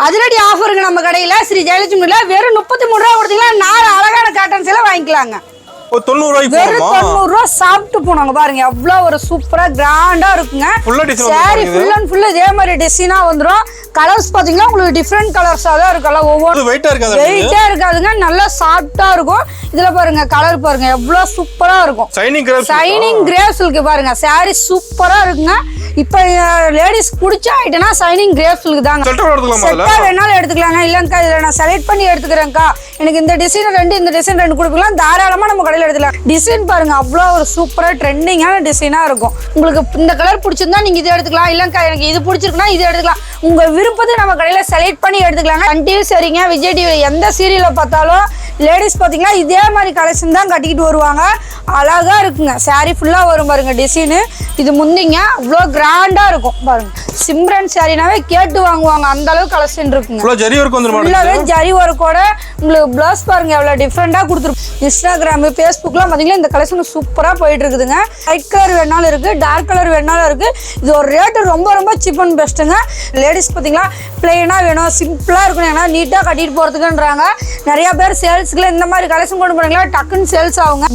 அதிரடி ஆஃபருக்கு நம்ம கடையில ஸ்ரீ ஜெயலட்சுமில வெறும் 33 ரூபா கொடுத்தீங்கன்னா 4 அழகான காட்டன்ஸ் எல்லாம் வாங்கிக்கலாங்க. 90 ரூபாய்க்கு வெறும் 90 ரூபா சாப்பிட்டு போனாங்க பாருங்க. அவ்வளவு ஒரு சூப்பரா கிராண்டா இருக்குங்க. சாரி ஃபுல் அண்ட் ஃபுல் இதே மாதிரி டிசைனா வந்துரும். கலர்ஸ் பாத்தீங்கன்னா உங்களுக்கு டிஃபரெண்ட் கலர்ஸா தான் இருக்குல்ல. ஒவ்வொரு வெயிட்டா இருக்காதுங்க. நல்லா சாஃப்ட்டா இருக்கும். இதுல பாருங்க கலர் பாருங்க எவ்வளவு சூப்பரா இருக்கும். சைனிங் கிரே சில்க் பாருங்க. சாரி சூப்பரா இருக்குங்க. இப்ப லேடிஸ் பிடிச்ச ஐட்டனா சைனிங் கிரே சில்க் தாங்க. செட்டா வேணாலும் எடுத்துக்கலாங்க. இல்லங்கா இதுல நான் செலக்ட் பண்ணி எடுத்துக்கிறேன்க்கா, எனக்கு இந்த டிசைன் 2 இந்த டிசைன் 2 கொடுக்கலாம், தாராளமா நம்ம கடையில எடுத்துக்கலாம். டிசைன் பாருங்க அவ்வளவு ஒரு சூப்பரா ட்ரெண்டிங்கான டிசைனா இருக்கும். உங்களுக்கு இந்த கலர் பிடிச்சிருந்தா நீங்க இது எடுத்துக்கலாம். இல்லங்கா எனக்கு இது பிடிச்சிருக்குன்னா இது எடுத்துக்கலாம். உங்க விருப்பத்தை நம்ம கடையில செலக்ட் பண்ணி எடுத்துக்கலாங்க. சன் டிவி சரிங்க, விஜய் டிவி எந்த சீரியலை பார்த்தாலும் லேடிஸ் பாத்தீங்கன்னா இதே மாதிரி கலெக்ஷன் தான் கட்டிக்கிட்டு வருவாங்க. அழகா இருக்குங்க. சாரி ஃபுல்லா வரும் பாருங்க டிசைனு. இது முந்திங்க அவ்வளோ கிராண்டா இருக்கும் பாருங்க. சிம்ரன் சாரினாவே கேட்டு வாங்குவாங்க, அந்த அளவுக்கு கலெக்ஷன் இருக்குங்க. ஃபுல்லாவே ஜரி ஒர்க்கோட உங்களுக்கு பிளவுஸ் பாருங்க எவ்வளவு டிஃப்ரெண்டா கொடுத்துருக்கும். இன்ஸ்டாகிராம் ஃபேஸ்புக்லாம் பாத்தீங்கன்னா இந்த கலெக்ஷன் சூப்பரா போயிட்டு இருக்குதுங்க. லைட் கலர் வேணாலும் இருக்கு, டார்க் கலர் வேணாலும் இருக்கு. இது ஒரு ரேட்டு ரொம்ப ரொம்ப சீப் அண்ட் பெஸ்ட்டுங்க. லேடிஸ் பாத்தீங்கன்னா பிளெயினா வேணும், சிம்பிளா இருக்கணும், ஏன்னா நீட்டா கட்டிட்டு போறதுக்குன்றாங்க. நிறைய பேர் சேல்ஸ்க்குள்ள இந்த மாதிரி கலெக்ஷன் கொண்டு போறீங்களா டக்குன்னு சேல்ஸ் ஆகுங்க.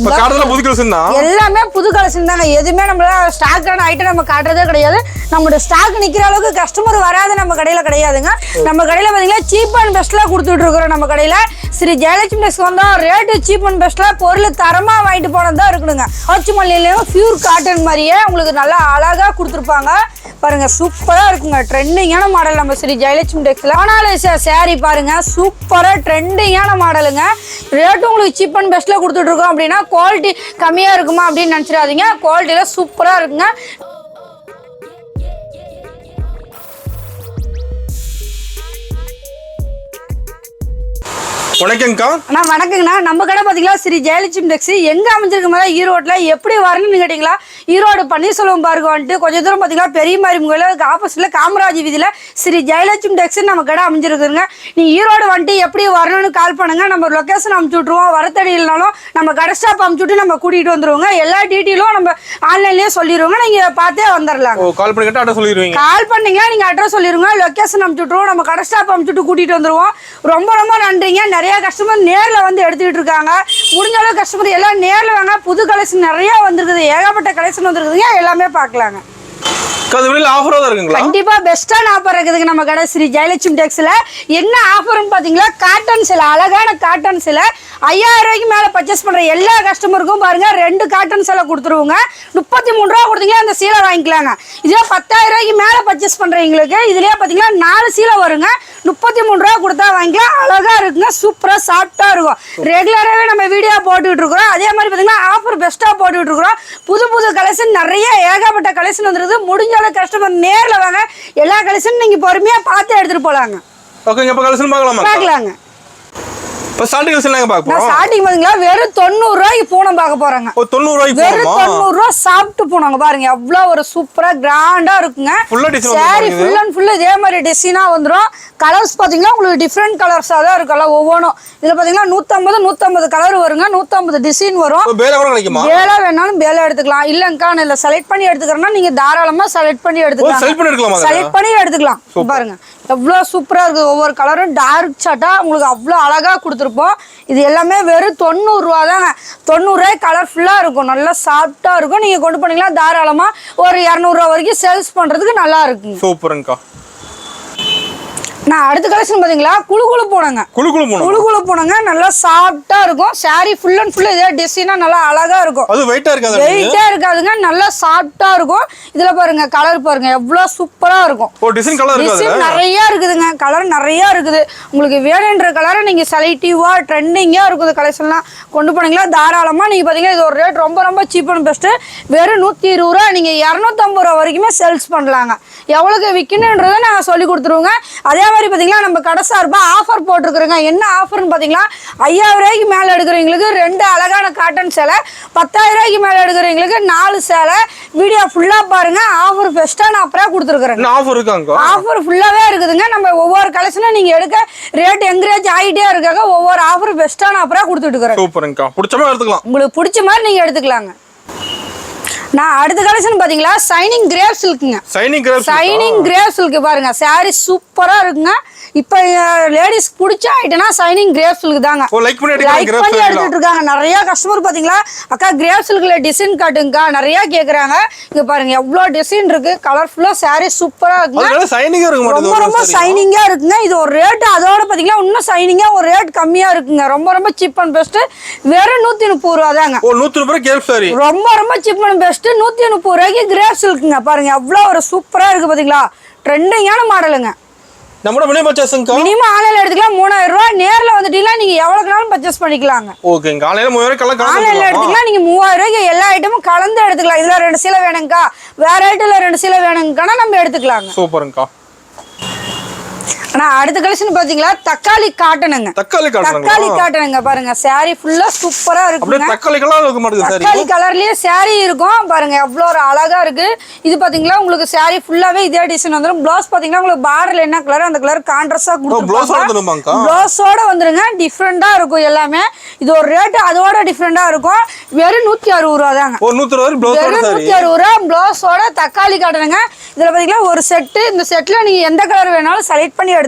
எல்லாமே புது கலெக்ஷன் தாங்க. எதுவுமே நம்மள ஸ்டாக்கான ஐட்டம் நம்ம காட்டுறதே கிடையாது. நம்மளோட ஸ்டாக் நிக்கிற அளவுக்கு கஸ்டமர் வராது நம்ம கடையில கிடையாதுங்க. நம்ம கடையில பாத்தீங்கன்னா சீப் அண்ட் பெஸ்ட்ல கொடுத்துட்டு இருக்கிறோம். நம்ம கடையில ஸ்ரீ ஜெயலட்சுமி வந்தா ரேட்டு சீப் அண்ட் பெஸ்ட்ல பொருள் தரமா வாங்கிட்டு போனதா இருக்குதுங்க. ஆச்சுமல்லியிலும் பியூர் காட்டன் மாதிரியே உங்களுக்கு நல்லா அழகா கொடுத்துருப்பாங்க பாருங்க. சூப்பரா இருக்குங்க. ட்ரெண்டிங்கான மாடல் நம்ம ஸ்ரீ ஜெயலட்சுமி டெக்ஸ்ல. ஆனால் சாரி பாருங்க சூப்பரா ட்ரெண்டிங்கான மாடலுங்க. ரேட்டு உங்களுக்கு சீப் அண்ட் பெஸ்ட்ல கொடுத்துட்டு இருக்கோம் அப்படின்னா குவாலிட்டி கம்மியா இருக்குமா அப்படின்னு நினைச்சிடாதீங்க. குவாலிட்டியில சூப்பரா இருக்குங்க. வணக்கங்கண்ணா. நம்ம கடை பாத்தீங்களா ஸ்ரீ ஜெயலட்சுமி டெக்ஸ் எங்க அமைஞ்சிருக்கு மாதிரி ஈரோட்ல. எப்படி வரணும்னு கேட்டீங்களா, ஈரோடு பன்னீர்செல்வம் பார்க்க வந்துட்டு கொஞ்சம் தூரம் பாத்தீங்கன்னா பெரிய மாதிரி கோயிலுக்கு ஆப்போசிட்ல காமராஜ் வீதியில ஸ்ரீ ஜெயலட்சுமி டெக்ஸ் நம்ம கடை அமைஞ்சிருக்குங்க. நீங்க ஈரோடு வந்துட்டு எப்படி வரணும்னு கால் பண்ணுங்க. நம்ம லொகேஷன் அமுச்சு விட்டுருவோம். வரத்தடியில்னாலும் நம்ம கடை ஸ்டாப் அமுச்சு விட்டு நம்ம கூட்டிட்டு வந்துருவோங்க. எல்லா டீட்டெயிலும் நம்ம ஆன்லைன்லயே சொல்லிடுவோங்க. நீங்க பார்த்தே வந்துடலாம். கால் பண்ணீங்கன்னா நீங்க அட்ரஸ் சொல்லிருங்க, லொகேஷன் அமுச்சு விட்டுருவோம். நம்ம கடை ஸ்டாப் அமுச்சு விட்டு கூட்டிட்டு வந்துருவோம். ரொம்ப ரொம்ப நன்றிங்க. நிறைய கஸ்டமர் நேர்ல வந்து எடுத்துக்கிட்டு இருக்காங்க. முடிஞ்ச அளவு கஸ்டமர் எல்லாம் நேர்ல வாங்க. புது கலெக்ஷன் நிறைய வந்திருக்குது, ஏகப்பட்ட கலெக்ஷன் வந்திருக்குதுங்க. எல்லாமே பார்க்கலாங்க. கண்டிப்பா பெஸ்டான ஆஃபர் இருக்குதுங்க நம்ம கடை ஸ்ரீ ஜெயலட்சுமி டெக்ஸ்ல. என்ன ஆஃபர்னு பாத்தீங்களா, காட்டன் சில அழகான காட்டன் சில 5000 ரூபாய்க்கு மேல பர்ச்சேஸ் பண்ற எல்லா கஸ்டமருக்கும் பாருங்க 2 காட்டன் சேலை கொடுத்துருவோங்க. 33 ரூபா கொடுத்தீங்கன்னா அந்த சீலை வாங்கிக்கலாங்க. இதுல 10000 ரூபாய்க்கு மேல பர்ச்சேஸ் பண்றவங்களுக்கு இதுலயே பாத்தீங்கன்னா 4 சீலை வருங்க. 33 ரூபா கொடுத்தா வாங்கிக்கலாம். அழகா இருக்குங்க. சூப்பரா சாஃப்டா இருக்கும். ரெகுலராகவே நம்ம வீடியோ போட்டுக்கிட்டு இருக்கிறோம். அதே மாதிரி பாத்தீங்கன்னா ஆஃபர் பெஸ்டா போட்டுக்கிட்டு இருக்கிறோம். புது புது கலெக்ஷன் நிறைய ஏகப்பட்ட கலெக்ஷன் வந்துருது. முடிஞ்ச அளவு கஸ்டமர் நேர்ல வாங்க. எல்லா கலெக்ஷன் நீங்க பொறுமையா பார்த்து எடுத்துட்டு போலாங்க. ஓகேங்க, இப்ப கலெக்ஷன் பார்க்கலாங்க. இப்ப ஸ்டார்டிங் கலெக்ஷன் பார்க்க போறோம். ஸ்டார்டிங் பாத்தீங்களா வெறும் 90 ரூபாய்க்கு பூனம் பார்க்க போறாங்க. 90 ரூபாய்க்கு வெறும் 90 ரூபா சாப்பிட்டு போனாங்க பாருங்க. அவ்வளவு ஒரு சூப்பரா கிராண்டா இருக்குங்க. சாரி ஃபுல் அண்ட் ஃபுல் இதே மாதிரி டிசைனா வந்துரும். கலர்ஸ் பாத்தீங்கன்னா உங்களுக்கு டிஃபரெண்ட் கலர்ஸா தான் இருக்குல்ல ஒவ்வொன்றும். இதுல பாத்தீங்கன்னா 150 கலர் வருங்க. 150 டிசைன் வரும். பேலா வேணாலும் பேலா எடுத்துக்கலாம். இல்லங்கா இல்ல செலக்ட் பண்ணி எடுத்துக்கிறேன்னா நீங்க தாராளமா செலக்ட் பண்ணி எடுத்துக்கலாம். செலக்ட் பண்ணி எடுத்துக்கலாம். பாருங்க எவ்வளவு சூப்பரா இருக்கு. ஒவ்வொரு கலரும் டார்க் சாட்டா உங்களுக்கு அவ்வளவு அழகா கொடுத்துருப்போம். இது எல்லாமே வெறும் 90 ரூபா தாங்க. 90 ரூபாய் கலர்ஃபுல்லா இருக்கும். நல்லா சாஃப்டா இருக்கும். நீங்க கொண்டு போனீங்களா தாராளமா ஒரு 200 ரூபா வரைக்கும் சேல்ஸ் பண்றதுக்கு நல்லா இருக்கும். சூப்பர்ங்கா. நான் அடுத்த கலெக்ஷன் பாத்தீங்களா குளு போனங்க. நல்லா சாஃப்டா இருக்கும். சாரி ஃபுல் அண்ட் ஃபுல் இதே டிசைனா நல்லா அழகா இருக்கும். அது வெயிட்டா இருக்காதுங்க. நல்லா சாஃப்டா இருக்கும். இதுல பாருங்க கலர் பாருங்க எவ்வளவு சூப்பரா இருக்கும். டிசைன் நிறைய இருக்குதுங்க. கலர் நிறைய இருக்குது. உங்களுக்கு வேணுன்ற கலரை நீங்க செலக்டிவா ட்ரெண்டிங்கா இருக்குது. கலெக்ஷன்லாம் கொண்டு போனீங்களா தாராளமா நீங்க பாத்தீங்கன்னா இது ஒரு ரேட் ரொம்ப ரொம்ப சீப் அண்ட் பெஸ்ட். வெறும் 120 ரூபா நீங்க 250 ரூபா வரைக்குமே சேல்ஸ் பண்ணலாங்க. எவ்வளவுக்கு விற்கணுன்றதை நாங்க சொல்லி கொடுத்துருவோங்க. அதே மாதிரி பாத்தீங்கன்னா நம்ம கடை சார்பா ஆஃபர் போட்டுருக்குறோங்க. என்ன ஆஃபர்னு பாத்தீங்கன்னா 5000 ரூபாய்க்கு மேல எடுக்கிறவங்களுக்கு 2 அழகான காட்டன் சேலை, 10000 ரூபாய்க்கு மேல எடுக்கிறவங்களுக்கு 4 சேலை. வீடியோ ஃபுல்லா பாருங்க. ஆஃபர் பெஸ்டான ஆஃபரா கொடுத்துருக்குறேன். ஆஃபர் ஃபுல்லாவே இருக்குதுங்க. நம்ம ஒவ்வொரு கலெக்ஷனும் நீங்க எடுக்க ரேட் என்கரேஜ் ஆகிட்டே இருக்காங்க. ஒவ்வொரு ஆஃபர் பெஸ்டான ஆஃபரா கொடுத்துட்டு இருக்கிறேன். உங்களுக்கு பிடிச்ச மாதிரி நீங்க எடுத்துக்கலாங்க. நான் அடுத்த கலெக்ஷன் பாத்தீங்களா ஷைனிங் கிரேப் சில்க்குங்க. ஷைனிங் கிரேப் சில்க் பாருங்க சாரி சூப்பரா இருக்குங்க. இப்போ லேடிஸ் பிடிச்ச ஐட்டம்னா ஷைனிங் கிரேப் சில்க் தாங்க. லைக் பண்ணி எடுத்துட்டு இருக்காங்க நிறைய கஸ்டமர் பாத்தீங்களா. அக்கா கிரேப் சில்க்ல டிசைன் காட்டுங்கக்கா நிறைய கேக்குறாங்க. இங்க பாருங்க எவ்வளவு டிசைன் இருக்கு. கலர்ஃபுல்லா சாரி சூப்பரா இருக்குங்க. ரொம்ப ரொம்ப ஷைனிங்கா இருக்குங்க. இது ஒரு ரேட் அதோட பாத்தீங்களா இன்னும் ஷைனிங்கா ஒரு ரேட் கம்மியா இருக்குங்க. ரொம்ப ரொம்ப சீப் அண்ட் பெஸ்ட். வெறும் 130 ரூபா தாங்க. 130 ரூபாய் கிரேப் சாரி. ரொம்ப ரொம்ப சீப் அண்ட் பெஸ்ட் 130 ரூபாய்க்கு கிரேப் சில்க்குங்க. பாருங்க எவ்வளவு ஒரு சூப்பரா இருக்கு பாத்தீங்களா. ட்ரெண்டிங்கான மாடலுங்க. நம்மளோட மினிமம் பர்ச்சேஸ்ங்க மினிமம் ஆன்லைன்ல எடுத்துக்கலாம் 3000 ரூபாய். நேர்ல வந்துட்டீங்கன்னா நீங்க எவ்வளவுனாலும் பர்ச்சேஸ் பண்ணிக்கலாங்க. ஓகேங்க. ஆன்லைன்ல 3000 கலந்து ஆன்லைன்ல எடுத்துக்கலாம். நீங்க 3000 ரூபாய்க்கு எல்லா ஐட்டமும் கலந்து எடுத்துக்கலாம். இதுல 2 சீலை வேணும்க்கா வேற ஐட்டம்ல 2 சீலை வேணும்க்கானா நம்ம எடுத்துக்கலாங்க. சூப்பர்ங்கா. ஆனா அடுத்த கலெக்ஷன் பாத்தீங்களா தக்காளி காட்டனுங்க. தக்காளி காட்டனுங்க பாருங்க சாரி ஃபுல்லா சூப்பரா இருக்குங்க. தக்காளி கலர் இருக்க மாட்டேங்குது சாரி. தக்காளி கலர்லயே சாரி இருக்கும் பாருங்க எவ்வளவு ஒரு அழகா இருக்கு. இது பாத்தீங்களா உங்களுக்கு சாரி ஃபுல்லாவே இதே டிசைன் வந்துரும். ப்ளவுஸ் பாத்தீங்கன்னா உங்களுக்கு பார்டர்ல என்ன கலர் அந்த கலர் கான்ட்ராஸ்டா கொடுத்துருப்பாங்க. ப்ளவுஸோட வந்துருங்க டிஃபரெண்டா இருக்கும் எல்லாமே. இது ஒரு ரேட் அதோட டிஃபரெண்டா இருக்கும். வெறும் 160 ரூபா தாங்க. 160 ப்ளவுஸ் 160 ரூபா ப்ளவுஸோட தக்காளி காட்டனுங்க. இதுல பாத்தீங்கன்னா ஒரு செட். இந்த செட்ல நீங்க எந்த கலர் வேணாலும் செலக்ட் பண்ணி எடுத்துக்கலாம்.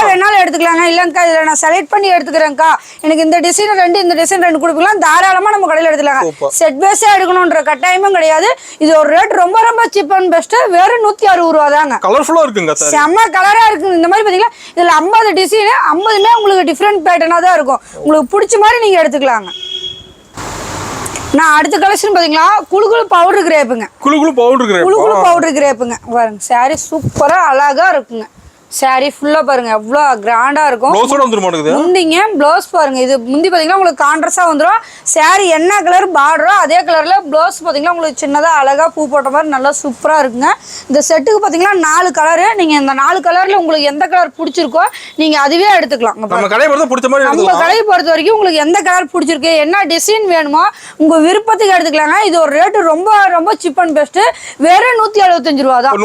வேணாலும் எடுத்துக்கலாங்க. இல்லங்கா இதுல நான் செலக்ட் பண்ணி எடுத்துக்கிறேன்க்கா எனக்கு இந்த டிசைன் 2 இந்த டிசைன் 2 கொடுக்கலாம் தாராளமா நம்ம கடையில எடுத்துக்கலாம். செட் பேஸா எடுக்கணும்ன்ற கட்டாயமும் கிடையாது. இது ஒரு ரேட் ரொம்ப ரொம்ப சீப் அண்ட் பெஸ்ட். வெறும் 160 ரூபா தாங்க. கலர்ஃபுல்லா இருக்குங்க. செம்ம கலரா இருக்கு. இந்த மாதிரி பாத்தீங்கன்னா இதுல 50 டிசைன் 50மே உங்களுக்கு டிஃபரெண்ட் பேட்டர்னா தான் இருக்கும். உங்களுக்கு பிடிச்ச மாதிரி நீங்க எடுத்துக்கலாங்க. நான் அடுத்த கலெக்ஷன் பாத்தீங்களா குளுகுளு பவுடர் கிரேப்புங்க. குளுகுளு பவுடர் கிரேப்புங்க பாருங்க சாரி சூப்பரா அழகா இருக்குங்க. சாரி ஃபுல்லா பாருங்க எவ்வளவு கிராண்டா இருக்கும். முந்திங்க ப்ளவுஸ் பாருங்க. இது முந்தி பாத்தீங்கன்னா உங்களுக்கு கான்ட்ராஸ்டா வந்துடும். சாரி என்ன கலர் பார்டரோ அதே கலர்ல ப்ளவுஸ் பாத்தீங்கன்னா உங்களுக்கு சின்னதா அழகா பூ போட்ட மாதிரி நல்லா சூப்பரா இருக்குங்க. இந்த செட்டுக்கு பாத்தீங்கன்னா 4 கலரு. நீங்க இந்த 4 கலர்ல உங்களுக்கு எந்த கலர் பிடிச்சிருக்கோ நீங்க அதுவே எடுத்துக்கலாம். நம்ம கடையை பொறுத்த வரைக்கும் உங்களுக்கு எந்த கலர் பிடிச்சிருக்கு என்ன டிசைன் வேணுமோ உங்க விருப்பத்துக்கு எடுத்துக்கலாங்க. இது ஒரு ரேட்டு ரொம்ப ரொம்ப சீப் அண்ட் பெஸ்ட். வெறும் 175 ரூபா தான்.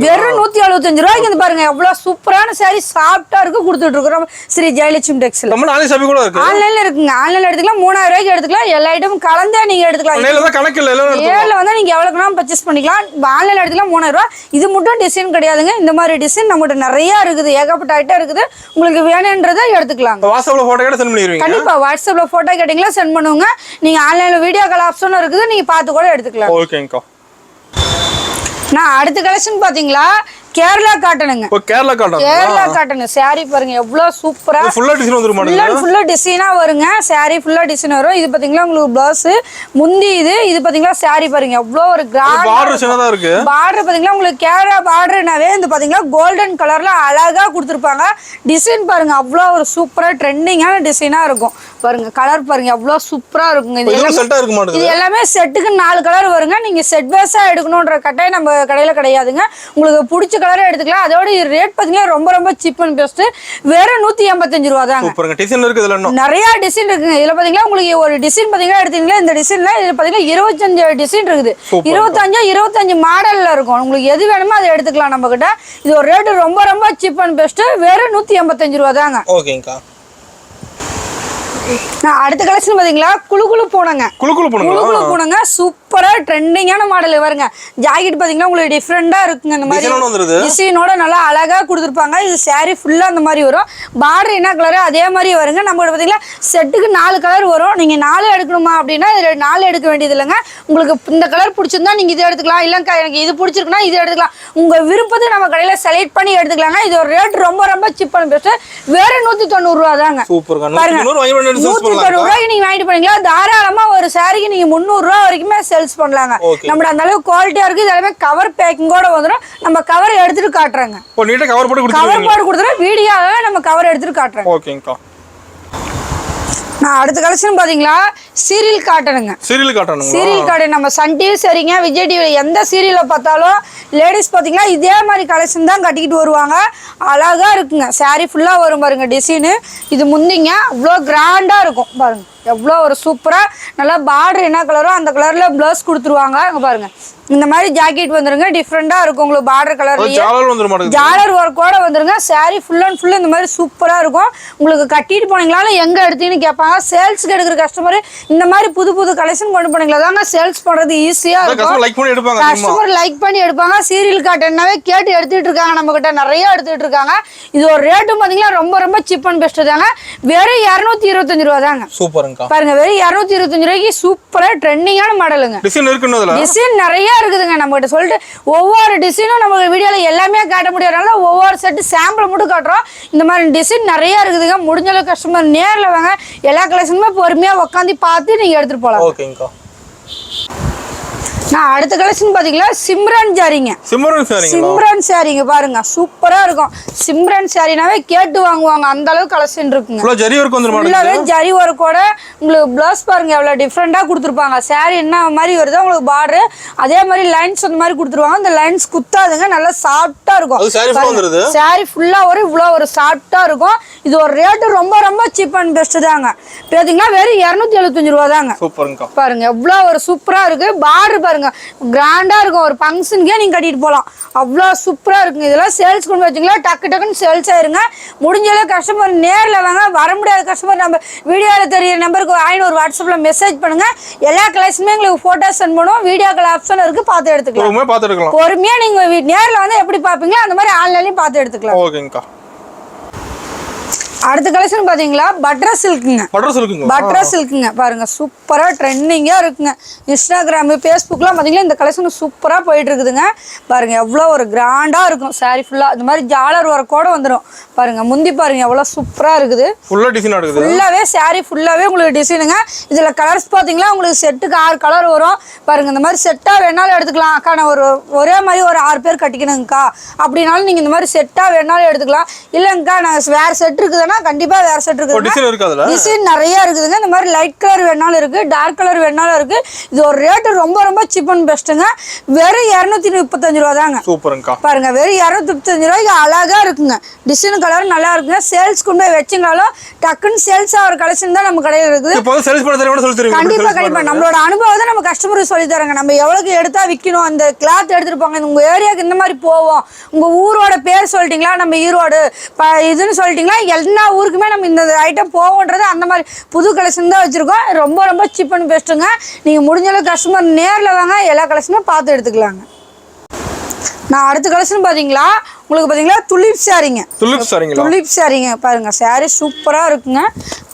வெறும் 175 ரூபாய்க்கு இது பாருங்க எவ்வளவு சூப்பரான சாரி சாஃப்ட்டா இருக்கு கொடுத்துட்டு இருக்கோம். ஸ்ரீ ஜெயலட்சுமி டெக்ஸ்டைல். ஆன்லைன்ல இருக்குங்க. ஆன்லைன்ல எடுத்துக்கலாம் 3000 ரூபாய்க்கு எடுத்துக்கலாம். எல்லா ஐட்டமும் கலந்தே நீங்க எடுத்துக்கலாம். நேர்ல வந்து நீங்க எவ்வளவுக்கு வேணாலும் பர்ச்சேஸ் பண்ணிக்கலாம். ஆன்லைன்ல எடுத்துக்கலாம் 3000 ரூபாய். இது மட்டும் டிசைன் கிடையாதுங்க. இந்த மாதிரி டிசைன் நம்மகிட்ட நிறைய இருக்குது. ஏகப்பட்ட ஐட்டம் இருக்குது. உங்களுக்கு வேணும்ன்றதை எடுத்துக்கலாம். வாட்ஸ்அப்ல போட்டோ கேட்டா சென்ட் பண்ணிடுவீங்க. கண்டிப்பா வாட்ஸ்அப்ல போட்டோ கேட்டீங்களா சென்ட் பண்ணுவாங்க. நீங்க ஆன்லைன்ல வீடியோ கால் ஆப்ஷனும் இருக்குது. நீங்க பார்த்து கூட எடுத்துக்கலாம். ஓகேங்கா. நான் அடுத்த கலெக்ஷன் பாத்தீங்களா கேரளா காட்டனுங்க. கேரளா காட்டன் சாரி பாருங்க எவ்வளவு சூப்பரா ஃபுல்லா டிசைன் வந்துரும். ஃபுல்லா டிசைனா வருங்க. சாரி ஃபுல்லா டிசைன் வரும். இது பாத்தீங்களா உங்களுக்கு ப்ளவுஸ் முந்தி. இது பாத்தீங்களா சாரி பாருங்க எவ்வளவு ஒரு கிராண்ட் பார்டர் சின்னதா இருக்கு. பார்டர் பாத்தீங்களா உங்களுக்கு கேரளா பார்டர்னாவே இந்த பாத்தீங்களா கோல்டன் கலர்ல அழகா கொடுத்திருப்பாங்க. டிசைன் பாருங்க அவ்வளவு ஒரு சூப்பரா ட்ரெண்டிங்கான டிசைனா இருக்கும். பாருங்க கலர் பாருங்க எவ்வளவு சூப்பரா இருக்குங்க. இது எல்லாமே செட்டுக்கு 4 கலர் வருங்க. நீங்க செட் பேஸா எடுக்கணும்ன்ற கட்டாயம் நம்ம கடையில கிடையாதுங்க. உங்களுக்கு பிடிச்ச கலரே எடுத்துக்கலாம். அதோட ரேட் பாத்தீங்கன்னா ரொம்ப ரொம்ப சீப் அண்ட் பெஸ்ட். வெறும் 185 ரூபா தாங்க. சூப்பர்ங்க. டிசைன் இருக்கு. இதுல நிறைய டிசைன் இருக்குங்க. இதுல பாத்தீங்கன்னா உங்களுக்கு ஒரு டிசைன் பாத்தீங்கன்னா எடுத்தீங்களா இந்த டிசைன்ல இது பாத்தீங்கன்னா 25 டிசைன் இருக்குது. 25 மாடல்ல இருக்கும். உங்களுக்கு எது வேணுமோ அதை எடுத்துக்கலாம் நம்ம கிட்ட. இது ஒரு ரேட் ரொம்ப ரொம்ப சீப் அண்ட் பெஸ்ட். வெறும் 185 ரூபா தாங்க. ஓகேங்கா. நான் அடுத்த கலெக்ஷன் பாத்தீங்களா குளுகுளு பூனங்க சூப்பரா ட்ரெண்டிங்கான மாடல் வருங்க. ஜாக்கெட் பாத்தீங்கன்னா உங்களுக்கு டிஃபரெண்டா இருக்குங்க. இந்த மாதிரி டிசைனோட நல்லா அழகா கொடுத்துருப்பாங்க. இது சாரி ஃபுல்லா அந்த மாதிரி வரும். பார்டர் என்ன கலரோ அதே மாதிரி வருங்க. நம்ம பாத்தீங்களா செட்டுக்கு 4 கலர் வரும். நீங்க 4 எடுக்கணுமா அப்படின்னா 4 எடுக்க வேண்டியது இல்லைங்க. உங்களுக்கு இந்த கலர் பிடிச்சிருந்தா நீங்க இது எடுத்துக்கலாம். இல்லைங்க எனக்கு இது பிடிச்சிருக்குன்னா இது எடுத்துக்கலாம். உங்க விருப்பத்துக்கு நம்ம கடையில செலக்ட் பண்ணி எடுத்துக்கலாங்க. இது ஒரு ரேட் ரொம்ப ரொம்ப சீப் அண்ட் பெஸ்ட். வேற 190 ரூபா தாங்க. 190 ரூபாய்க்கு நீங்க வாங்கிட்டு போனீங்களா தாராளமா ஒரு சாரிக்கு நீங்க 300 ரூபாய் வரைக்குமே சேல்ஸ் பண்ணலாங்க. நம்ம அந்த அளவுக்கு குவாலிட்டியா இருக்கு. இதெல்லாமே கவர் பேக்கிங்கோட வந்துடும். நம்ம கவர் எடுத்துட்டு காட்டுறேங்க. கவர் போட்டு கொடுத்துறேன். வீடியோவே நம்ம கவர் எடுத்துட்டு காட்டுறேன். ஓகேங்கா. நான் அடுத்த கலெக்ஷன் பாத்தீங்களா சீரியல் காட்டன். நம்ம சன் டிவி சரிங்க விஜய் டிவி எந்த சீரியல பார்த்தாலும் லேடிஸ் பாத்தீங்களா இதே மாதிரி கலெக்ஷன் தான் கட்டிக்கிட்டு வருவாங்க. அழகா இருக்குங்க. சாரி ஃபுல்லா வரும் பாருங்க டிசைனு. இது முந்திங்க அவ்வளோ கிராண்டா இருக்கும் பாருங்க எவ்வளோ ஒரு சூப்பரா நல்லா பார்டர் என்ன கலரோ அந்த கலர்ல ப்ளவுஸ் கொடுத்துருவாங்க. பாருங்க இந்த மாதிரி ஜாக்கெட் வந்துருங்க டிஃப்ரெண்டா இருக்கும் உங்களுக்கு பார்டர் கலர்லயே ஜாலர் வந்துரும் மாட்டேங்குது ஜாலர் ஒர்க்கோட வந்துருங்க saree ஃபுல் அண்ட் ஃபுல் இந்த மாதிரி சூப்பரா இருக்கும் உங்களுக்கு கட்டிட்டு போனீங்களாலும் எங்க எடுத்தீங்கன்னு கேட்பாங்க சேல்ஸ்க்கு எடுக்கிற கஸ்டமர் இந்த மாதிரி புது புது கலெக்ஷன் கொண்டு போனீங்களா தாங்க சேல்ஸ் பண்றது ஈஸியா இருக்கும் கஸ்டமர் லைக் பண்ணி எடுப்பாங்க கஸ்டமர் லைக் பண்ணி எடுப்பாங்க சீரியல் காட்டன்னாவே கேட்டு எடுத்துட்டு இருக்காங்க நம்ம கிட்ட நிறைய எடுத்துட்டு இருக்காங்க இது ஒரு ரேட்டும் பாத்தீங்கன்னா ரொம்ப ரொம்ப சீப் அண்ட் பெஸ்ட் தாங்க வெறும் 225 ரூபா தாங்க சூப்பர்ங்கா பாருங்க வெறும் 225 ரூபாய்க்கு சூப்பரா ட்ரெண்டிங்கான மாடலுங்க டிசைன் இருக்குன்னதுல டிசைன் நிறைய இருக்குதுங்க நம்ம கிட்ட சொல்லிட்டு ஒவ்வொரு டிசைனும் நம்ம வீடியோல எல்லாமே காட்ட முடியாதனால ஒவ்வொரு செட் சாம்பிள் மட்டும் காட்டுறோம் இந்த மாதிரி டிசைன் நிறைய இருக்குதுங்க முடிஞ்ச அளவுக்கு கஸ்டமர் நேர்ல வாங்க எல்லா கலெக்ஷனுமே பொறுமையா உட்காந்து பார்த்து நீங்க எடுத்துட்டு போலாம் ஓகேங்கா நான் அடுத்த கலெக்ஷன் பாத்தீங்களா சிம்ரன் சாரிங்க சிம்ரன் சாரிங்க பாருங்க சூப்பரா இருக்கும் சிம்ரன் சாரினாவே கேட்டு வாங்குவாங்க அந்த அளவுக்கு கலெக்ஷன் இருக்குங்க ஃபுல்லா ஜரி வர்க் வந்துரும் ஃபுல்லாவே ஜரி வர்க்கோட உங்களுக்கு ப்ளவுஸ் பாருங்க எவ்வளவு டிஃபரெண்டா கொடுத்துருப்பாங்க சாரி என்ன மாதிரி வருதோ உங்களுக்கு பார்டர் அதே மாதிரி லைன்ஸ் அந்த மாதிரி கொடுத்துருவாங்க அந்த லைன்ஸ் குத்தாதுங்க நல்லா சாஃப்டா இருக்கும் சாரி ஃபுல்லா இவ்வளவு ஒரு சாஃப்டா இருக்கும் இது ஒரு ரேட் ரொம்ப ரொம்ப சீப் அண்ட் பெஸ்ட் தாங்க பாத்தீங்கன்னா வெறும் 275 ரூபா தாங்க சூப்பர்ங்கா பாருங்க எவ்வளவு ஒரு சூப்பரா இருக்கு பார்டர் பாருங்க கிராண்டா இருக்கும் ஒரு ஃபங்க்ஷனுக்கே நீங்க கட்டிட்டு போலாம் அவ்வளவு சூப்பரா இருக்குங்க இதெல்லாம் சேல்ஸ் கொண்டு வச்சீங்களா டக்கு டக்குன்னு சேல்ஸ் ஆயிருங்க முடிஞ்ச அளவு கஸ்டமர் நேர்ல வாங்க வர முடியாத கஸ்டமர் நம்ம வீடியோல தெரிய நம்பருக்கு ஒரு வாட்ஸ்அப்ல மெசேஜ் பண்ணுங்க எல்லா கலெக்ஷனுமே உங்களுக்கு போட்டோ சென்ட் பண்ணுவோம் வீடியோ கால் ஆப்ஷன் இருக்கு பார்த்து எடுத்துக்கலாம் பொறுமையா நீங்க நேர்ல வந்து எப்படி பாப்பீங்களோ அந்த மாதிரி ஆன்லைன்லயும் பார்த்து எடுத்துக்கலாம் ஓகேங்கா அடுத்த கலெக்ஷன் பாத்தீங்களா பட்டர் சில்க்குங்க பாருங்க சூப்பரா ட்ரெண்டிங்கா இருக்குங்க இன்ஸ்டாகிராம் ஃபேஸ்புக்லாம் பாத்தீங்கன்னா இந்த கலெக்ஷன் சூப்பரா போயிட்டு இருக்குதுங்க பாருங்க எவ்வளவு ஒரு கிராண்டா இருக்கும் சாரி ஃபுல்லா இந்த மாதிரி ஜாலர் ஒர்க்கோட வந்துடும் பாருங்க முந்தி பாருங்க எவ்வளவு சூப்பரா இருக்குது ஃபுல்லாவே சாரி ஃபுல்லாவே உங்களுக்கு டிசைனுங்க இதுல கலர்ஸ் பாத்தீங்களா உங்களுக்கு செட்டுக்கு 6 கலர் வரும் பாருங்க இந்த மாதிரி செட்டா வேணாலும் எடுத்துக்கலாம் அக்கா நான் ஒரே மாதிரி ஒரு 6 பேர் கட்டிக்கணுங்கக்கா அப்படின்னாலும் நீங்க இந்த மாதிரி செட்டா வேணாலும் எடுத்துக்கலாம் இல்லங்கக்கா நான் வேற செட் இருக்குதுன்னா கண்டிப்பா வேற செட் இருக்குது டிசைன் நிறைய இருக்குதுங்க இந்த மாதிரி லைட் கலர் வேணாலும் இருக்கு டார்க் கலர் வேணாலும் இருக்கு இது ஒரு ரேட் ரொம்ப ரொம்ப சீப் அண்ட் பெஸ்ட்டுங்க வெறும் 235 ரூபா தாங்க சூப்பர்ங்கா பாருங்க வெறும் 235 ரூபாய்க்கு அழகா இருக்குங்க டிசைன் கலர் நல்லா இருக்குங்க சேல்ஸ் கொண்டு போய் வச்சிங்கனாலும் டக்குன்னு சேல்ஸ் ஆகிற கலெக்ஷன் தான் நம்ம கடையில் இருக்குது கண்டிப்பா நம்மளோட அனுபவம் தான் நம்ம கஸ்டமருக்கு சொல்லி தராங்க நம்ம எவ்வளவுக்கு எடுத்தா விற்கணும் அந்த கிளாத் எடுத்துருப்பாங்க உங்க ஏரியாவுக்கு இந்த மாதிரி போவோம் உங்க ஊரோட பேர் சொல்லிட்டீங்களா நம்ம ஈரோடு இதுன்னு சொல்லிட்டீங்களா எல்லா ஊருக்குமே நம்ம இந்த ஐட்டம் போவோன்றது அந்த மாதிரி புது கலெக்ஷன் தான் வச்சிருக்கோம் ரொம்ப ரொம்ப சீப் அண்ட் பெஸ்ட்டுங்க நீங்க முடிஞ்ச அளவுக்கு கஸ்டமர் நேர்ல வாங்க எல்லா கலெக்ஷனும் பார்த்து எடுத்துக்கலாங்க நான் அடுத்த கலெக்ஷன் பாத்தீங்களா உங்களுக்கு பாத்தீங்களா துலிப் சாரிங்க பாருங்க சாரி சூப்பரா இருக்குங்க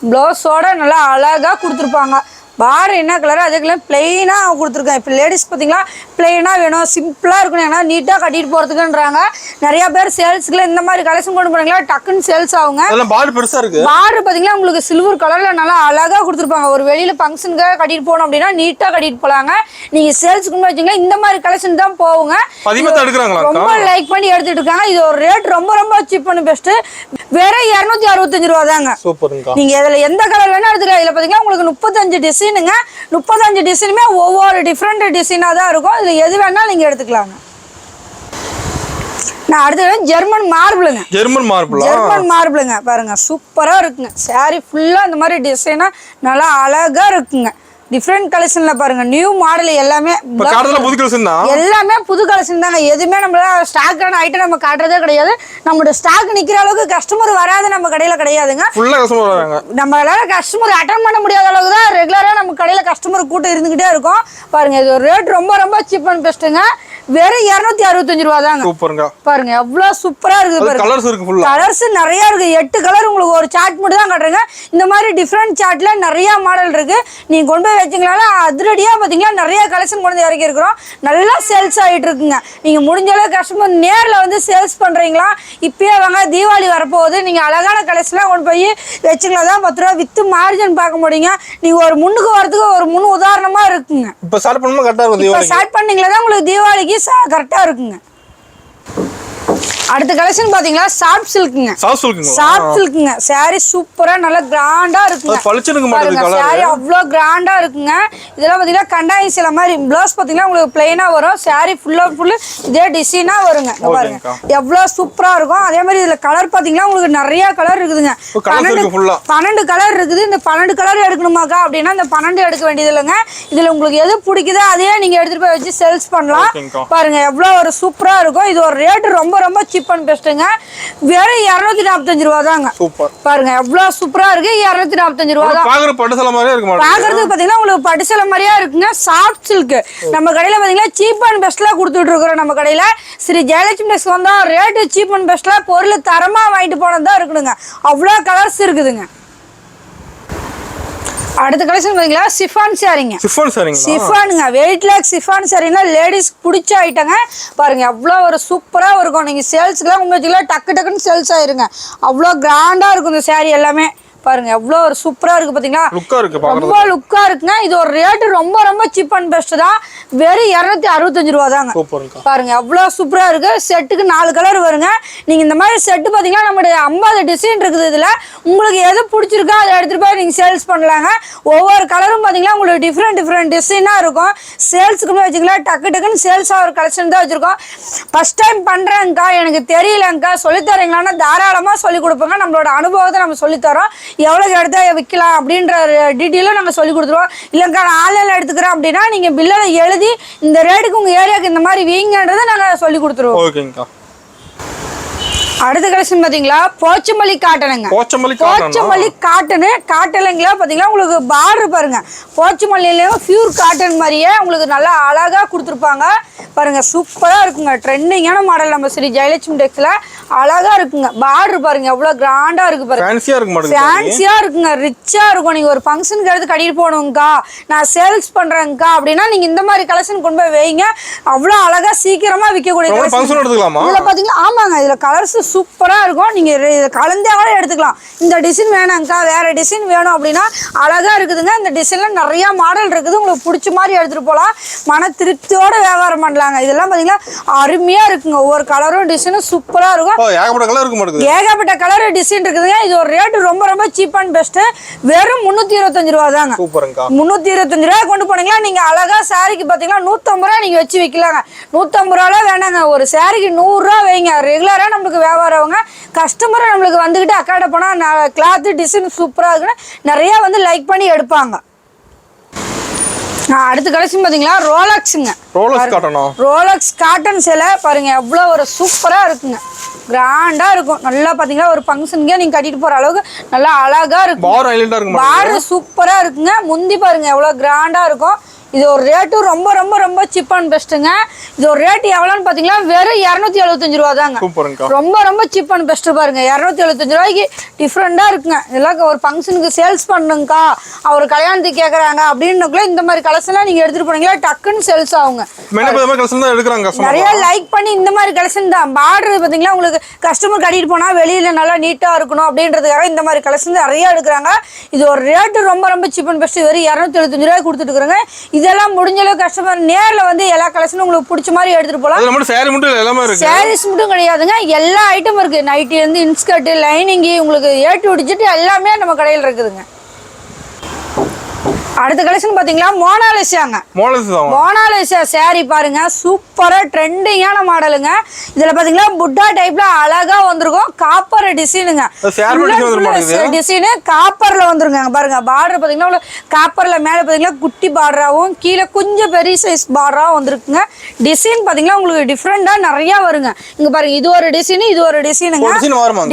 பிளவுஸோட நல்லா அழகா கொடுத்துருப்பாங்க பார்டர் என்ன கலர் அதே கலர் பிளெயினா கொடுத்துருக்கேன் இப்போ லேடிஸ் பார்த்தீங்களா பிளெயினா வேணும் சிம்பிளா இருக்கணும் ஏன்னா நீட்டா கட்டிட்டு போறதுக்குன்றாங்க நிறைய பேர் சேல்ஸ்க்குள்ள இந்த மாதிரி கலெக்ஷன் கொண்டு போறீங்களா டக்குன்னு சேல்ஸ் ஆகுங்க பார்டர் பெருசா இருக்கு பார்டர் பாத்தீங்கன்னா உங்களுக்கு சில்வர் கலர்ல நல்லா அழகா கொடுத்துருப்பாங்க ஒரு வெளியில ஃபங்க்ஷனுக்காக கட்டிட்டு போகணும் அப்படின்னா நீட்டா கட்டிட்டு போலாங்க நீங்க சேல்ஸ் கொண்டு வச்சீங்களா இந்த மாதிரி கலெக்ஷன் தான் போகுங்க ரொம்ப லைக் பண்ணி எடுத்துட்டு இருக்காங்க இது ஒரு ரேட் ரொம்ப ரொம்ப சீப் அண்ட் பெஸ்ட் வெறும் 265 ரூபா தாங்க நீங்க இதுல எந்த கலர் வேணா எடுத்துக்கலாம் இதுல பாத்தீங்கன்னா உங்களுக்கு 35 டிசைனுங்க 35 டிசைனுமே ஒவ்வொரு டிஃப்ரெண்ட் டிசைனா தான் இருக்கும் இதுல எது வேணாலும் நீங்க எடுத்துக்கலாங்க நான் அடுத்து ஜெர்மன் மார்பிளுங்க பாருங்க சூப்பரா இருக்குங்க சாரி ஃபுல்லா இந்த மாதிரி டிசைனா நல்லா அழகா இருக்குங்க டிஃப்ரெண்ட் கலெக்ஷன்ல பாருங்க நியூ மாடல் எல்லாமே எல்லாமே புது கலெக்ஷன் தாங்க எதுவுமே நம்மளால ஸ்டாக்கான ஐட்டம் நம்ம காட்டுறதே கிடையாது நம்மளோட ஸ்டாக் நிக்கிற அளவுக்கு கஸ்டமர் வராது நம்ம கடையில கிடையாதுங்க நம்மளால கஸ்டமர் அட்டன் பண்ண முடியாத அளவுக்கு தான் ரெகுலரா நம்ம கடையில கஸ்டமர் கூட்டம் இருந்துகிட்டே இருக்கும் பாருங்க இது ஒரு ரேட் ரொம்ப ரொம்ப சீப் அண்ட் பெஸ்ட்டுங்க வெறும் 265 ரூபா தாங்க பாருங்க எவ்வளவு சூப்பரா இருக்கு கலர்ஸ் நிறைய இருக்கு 8 கலர் உங்களுக்கு ஒரு சார்ட் மட்டும் தான் காட்டுறேங்க இந்த மாதிரி டிஃப்ரெண்ட் சார்ட்ல நிறைய மாடல் இருக்கு நீங்க கொண்டு போய் வச்சீங்களால அதிரடியா பாத்தீங்களா நிறைய கலெக்ஷன் கொண்டு இறக்கி இருக்கிறோம் நல்லா சேல்ஸ் ஆகிட்டு இருக்குங்க நீங்க முடிஞ்ச அளவு கஸ்டமர் நேர்ல வந்து சேல்ஸ் பண்றீங்களா இப்பயே வாங்க தீபாவளி வரப்போகுது நீங்க அழகான கலெக்ஷன்லாம் கொண்டு போய் வச்சுங்களா தான் 10 ரூபா வித்து மார்ஜின் பார்க்க முடியுங்க நீங்க ஒரு முன்னுக்கு வரதுக்கு ஒரு முன் உதாரணமா இருக்குங்க இப்ப ஸ்டார்ட் பண்ணும்போது கரெக்டா இருக்கும் ஸ்டார்ட் பண்ணீங்களா தான் உங்களுக்கு தீபாவளிக்கு கரெக்டா இருக்குங்க அடுத்த கலெக்ஷன் பாத்தீங்களா சாஃப்ட் சில்க்குங்க. சாஃப்ட் சில்க்குங்க. saree சூப்பரா நல்லா கிராண்டா இருக்குங்க. பளிச்சுங்க மாட்டேங்குது கலர். saree அவ்ளோ கிராண்டா இருக்குங்க. இதெல்லாம் பாத்தீங்கன்னா கண்டாயி சில மாதிரி ப்ளவுஸ் பாத்தீங்கன்னா உங்களுக்கு பிளைனா வரும். saree ஃபுல் இதே டிசைனா வருங்க. இங்க பாருங்க எவ்வளவு சூப்பரா இருக்கும். அதே மாதிரி இதுல கலர் பாத்தீங்கன்னா உங்களுக்கு நிறைய கலர் இருக்குதுங்க. 12 கலர் இருக்குது. இந்த 12 கலர் எடுக்கணுமாக்கா அப்படின்னா இந்த 12 எடுக்க வேண்டியது இல்லைங்க. இதுல உங்களுக்கு எது பிடிக்குதோ அதையே நீங்க எடுத்துட்டு போய் வச்சு சேல்ஸ் பண்ணலாம். பாருங்க எவ்வளவு ஒரு சூப்பரா இருக்கும். இது ஒரு ரேட் ரொம்ப சீப் அண்ட் பெஸ்ட்டுங்க. வெறும் 245 ரூபா தாங்க. பாருங்க எவ்வளவு சூப்பரா இருக்கு. 245 ரூபா தான். பாக்குறது பட்டுசேலை மாதிரியே இருக்கு. பாக்குறது பாத்தீங்கன்னா உங்களுக்கு பட்டுசேலை மாதிரியே இருக்குங்க. சாஃப்ட் சில்க் நம்ம கடையில பாத்தீங்கன்னா சீப் அண்ட் பெஸ்ட்ல கொடுத்துட்டு இருக்கிறோம். நம்ம கடையில ஸ்ரீ ஜெயலட்சுமி டெக்ஸ் வந்தா ரேட்டு சீப் அண்ட் பெஸ்ட்ல பொருள் தரமா வாங்கிட்டு போனதா இருக்கணுங்க. அவ்வளவு கலர்ஸ் இருக்குதுங்க. அடுத்த கலெக்ஷன் பாத்தீங்களா சிஃபான் சாரிங்க. சிஃபானுங்க. வெயிட்லெஸ் சிஃபான் சாரினா லேடிஸ் பிடிச்ச ஐட்டங்க. பாருங்க எவ்வளவு ஒரு சூப்பரா இருக்கும். நீங்க சேல்ஸ்க்குலாம் உங்க வச்சுக்கல டக்குன்னு சேல்ஸ் ஆயிருங்க. அவ்வளவு கிராண்டா இருக்கும் இந்த சாரி எல்லாமே. பாருங்க எவ்வளவு ஒரு சூப்பரா இருக்கு பாத்தீங்களா. ரொம்ப லுக்கா இருக்குங்க. இது ஒரு ரேட் ரொம்ப சீப் அண்ட் பெஸ்ட் தான். வெறும் 265 ரூபா தாங்க. பாருங்க எவ்வளவு சூப்பரா இருக்கு. செட்டுக்கு 4 கலர் வருங்க. நீங்க இந்த மாதிரி செட்டு பாத்தீங்கன்னா நம்மளுடைய 50 டிசைன் இருக்குது. இதுல உங்களுக்கு எது பிடிச்சிருக்கோ அதை எடுத்துட்டு போய் நீங்க சேல்ஸ் பண்ணலாங்க. ஒவ்வொரு கலரும் பாத்தீங்கன்னா உங்களுக்கு டிஃப்ரெண்ட் டிசைனா இருக்கும். சேல்ஸுக்குமே வச்சுக்கலாம் டக்குன்னு சேல்ஸ் ஆகிற கலெக்ஷன் தான் வச்சிருக்கோம். ஃபர்ஸ்ட் டைம் பண்றேங்கக்கா எனக்கு தெரியலங்கக்கா சொல்லித்தரீங்களான்னா தாராளமா சொல்லி கொடுப்போங்க. நம்மளோட அனுபவத்தை நம்ம சொல்லித்தரோம். எவ்வளவு எடுத்தா விற்கலாம் அப்படின்ற டீட்டெயிலும் நாங்கள் சொல்லி கொடுத்துருவோம். இல்லைங்கக்கா நான் ஆன்லைனில் எடுத்துக்கிறோம் அப்படின்னா நீங்கள் பில்லில் எழுதி இந்த ரேட்டுக்கு உங்கள் ஏரியாவுக்கு இந்த மாதிரி வீங்கன்றதை நாங்கள் சொல்லி கொடுத்துருவோம். ஓகேங்கக்கா. அடுத்த கலெக்ஷன் பாத்தீங்களா போச்சமல்லி காட்டனுங்க. போச்சமல்லி காட்டனுங்களா பாத்தீங்கன்னா உங்களுக்கு பார்டர் பாருங்க. போச்சமல்லியிலயும் பியூர் காட்டன் மாதிரியே உங்களுக்கு நல்லா அழகா கொடுத்துருப்பாங்க. பாருங்க சூப்பரா இருக்குங்க. ட்ரெண்டிங்கான மாடல் நம்ம ஸ்ரீ ஜெயலட்சுமி டெக்ஸ்ல அழகா இருக்குங்க. பார்டர் பாருங்க எவ்வளவு கிராண்டா இருக்கு பாருங்க. ஃபேன்சியா இருக்குங்க. ரிச்சா இருக்கும். நீங்க ஒரு ஃபங்க்ஷனுக்கு எடுத்து கட்டிட்டு போகணுங்கக்கா நான் சேல்ஸ் பண்றேங்கக்கா அப்படின்னா நீங்க இந்த மாதிரி கலெக்ஷன் கொண்டு போய் வைங்க. அவ்வளவு அழகா சீக்கிரமா விற்கக்கூடிய இதுல பாத்தீங்கன்னா ஆமாங்க. இதுல கலர்ஸ் சூப்பரா இருக்கும். நீங்க கலந்தே கூட எடுத்துக்கலாம். இந்த டிசைன் வேணாங்கக்கா வேற டிசைன் வேணும் அப்படின்னா அழகா இருக்குதுங்க. இந்த டிசைன்ல நிறைய மாடல் இருக்குது. உங்களுக்கு பிடிச்ச மாதிரி எடுத்துட்டு போகலாம். மன திருப்தியோட வியாபாரம் பண்ணலாங்க. இதெல்லாம் பாத்தீங்கன்னா அருமையா இருக்குங்க. ஒவ்வொரு கலரும் டிசைனும் சூப்பரா இருக்கும். ஏகப்பட்ட கலர் டிசைன் இருக்குதுங்க. இது ஒரு ரேட் ரொம்ப சீப் அண்ட் பெஸ்ட். வெறும் 325 ரூபா தாங்க. 325 ரூபாய் கொண்டு போனீங்களா நீங்க அழகா சாரிக்கு பாத்தீங்கன்னா 150 ரூபாய் நீங்க வச்சு விற்கலாங்க. 150 ரூபாய் வேணாங்க. ஒரு சாரிக்கு 100 ரூபாய் வைங்க. ரெகுலரா நம்மளுக்கு வியாபாரவங்க கஸ்டமர் நம்மளுக்கு வந்துகிட்டு அக்காட போனா கிளாத் டிசைன் சூப்பரா இருக்குன்னு நிறைய வந்து லைக் பண்ணி எடுப்பாங்க. அடுத்த கலெக்ஷன் பாத்தீங்களா ரோலக்ஸ்ங்க. ரோலக்ஸ் காட்டன் சேலை பாருங்க எவ்வளவு ஒரு சூப்பரா இருக்குங்க. கிராண்டா இருக்கும். நல்லா பாத்தீங்கன்னா ஒரு ஃபங்க்ஷனுக்கே நீங்க கட்டிட்டு போற அளவுக்கு நல்லா அழகா இருக்கும். பார்டர் சூப்பரா இருக்குங்க. முந்தி பாருங்க எவ்வளவு கிராண்டா இருக்கும். இது ஒரு ரேட்டு ரொம்ப சீப் அண்ட் பெஸ்ட்டுங்க. இது ஒரு ரேட் எவ்வளோன்னு பார்த்தீங்கன்னா வெறும் 275 ரூபா தாங்க. ரொம்ப சீப் அண்ட் பெஸ்ட்டு பாருங்க. 275 ரூபாய்க்கு டிஃப்ரெண்டாக இருக்குங்க. இதெல்லாம் ஒரு ஃபங்க்ஷனுக்கு சேல்ஸ் பண்ணுங்கக்கா அவர் கல்யாணத்துக்கு கேட்குறாங்க அப்படின்னுக்குள்ள இந்த மாதிரி கலெக்ஷன்லாம் நீங்கள் எடுத்துகிட்டு போனீங்களா டக்குன்னு சேல்ஸ் ஆகுங்க. நிறைய லைக் பண்ணி இந்த மாதிரி கலெக்ஷன் தான். பார்டர் பார்த்தீங்களா உங்களுக்கு கஸ்டமர் கட்டிட்டு போனால் வெளியில் நல்லா நீட்டாக இருக்கணும் அப்படின்றதுக்காக இந்த மாதிரி கலெக்ஷன் நிறைய எடுக்கிறாங்க. இது ஒரு ரேட்டு ரொம்ப சீப் அண்ட் பெஸ்ட்டு வெறும் 275 ரூபாய் கொடுத்துட்டு இருக்கிறாங்க. இதெல்லாம் முடிஞ்ச அளவுக்கு கஸ்டமர் நேர்ல வந்து எல்லா கலெக்ஷனும் உங்களுக்கு பிடிச்ச மாதிரி எடுத்துட்டு போலாம். அதுல மட்டும் saree மட்டும் எல்லாமே இருக்கு. sarees மட்டும் கிடையாதுங்க. எல்லா ஐட்டமும் இருக்கு. நைட்டி இருந்து இன்ஸ்கர்ட் லைனிங் உங்களுக்கு ஏ டு டிஜிட் எல்லாமே நம்ம கடையில் இருக்குதுங்க. அடுத்த கலெக்ஷன் பாத்தீங்களா மோனாலிசாங்க. மோனாலிசா saree பாருங்க சூப்பரா ட்ரெண்டிங்கான மாடலுங்க. இதுல பாத்தீங்களா புட்டா டைப்ல அழகா வந்திருக்கும். காப்பர் டிசைனுங்க. டிசைன் காப்பர்ல வந்துருங்க. பாருங்க பார்டர் பாத்தீங்கன்னா காப்பர்ல மேல பாத்தீங்கன்னா குட்டி பார்டராவும் கீழே கொஞ்சம் பெரிய சைஸ் பார்டராவும் வந்திருக்குங்க. டிசைன் பாத்தீங்கன்னா உங்களுக்கு டிஃப்ரெண்டா நிறைய வருங்க. இங்க பாருங்க இது ஒரு டிசைன் இது ஒரு டிசைனுங்க.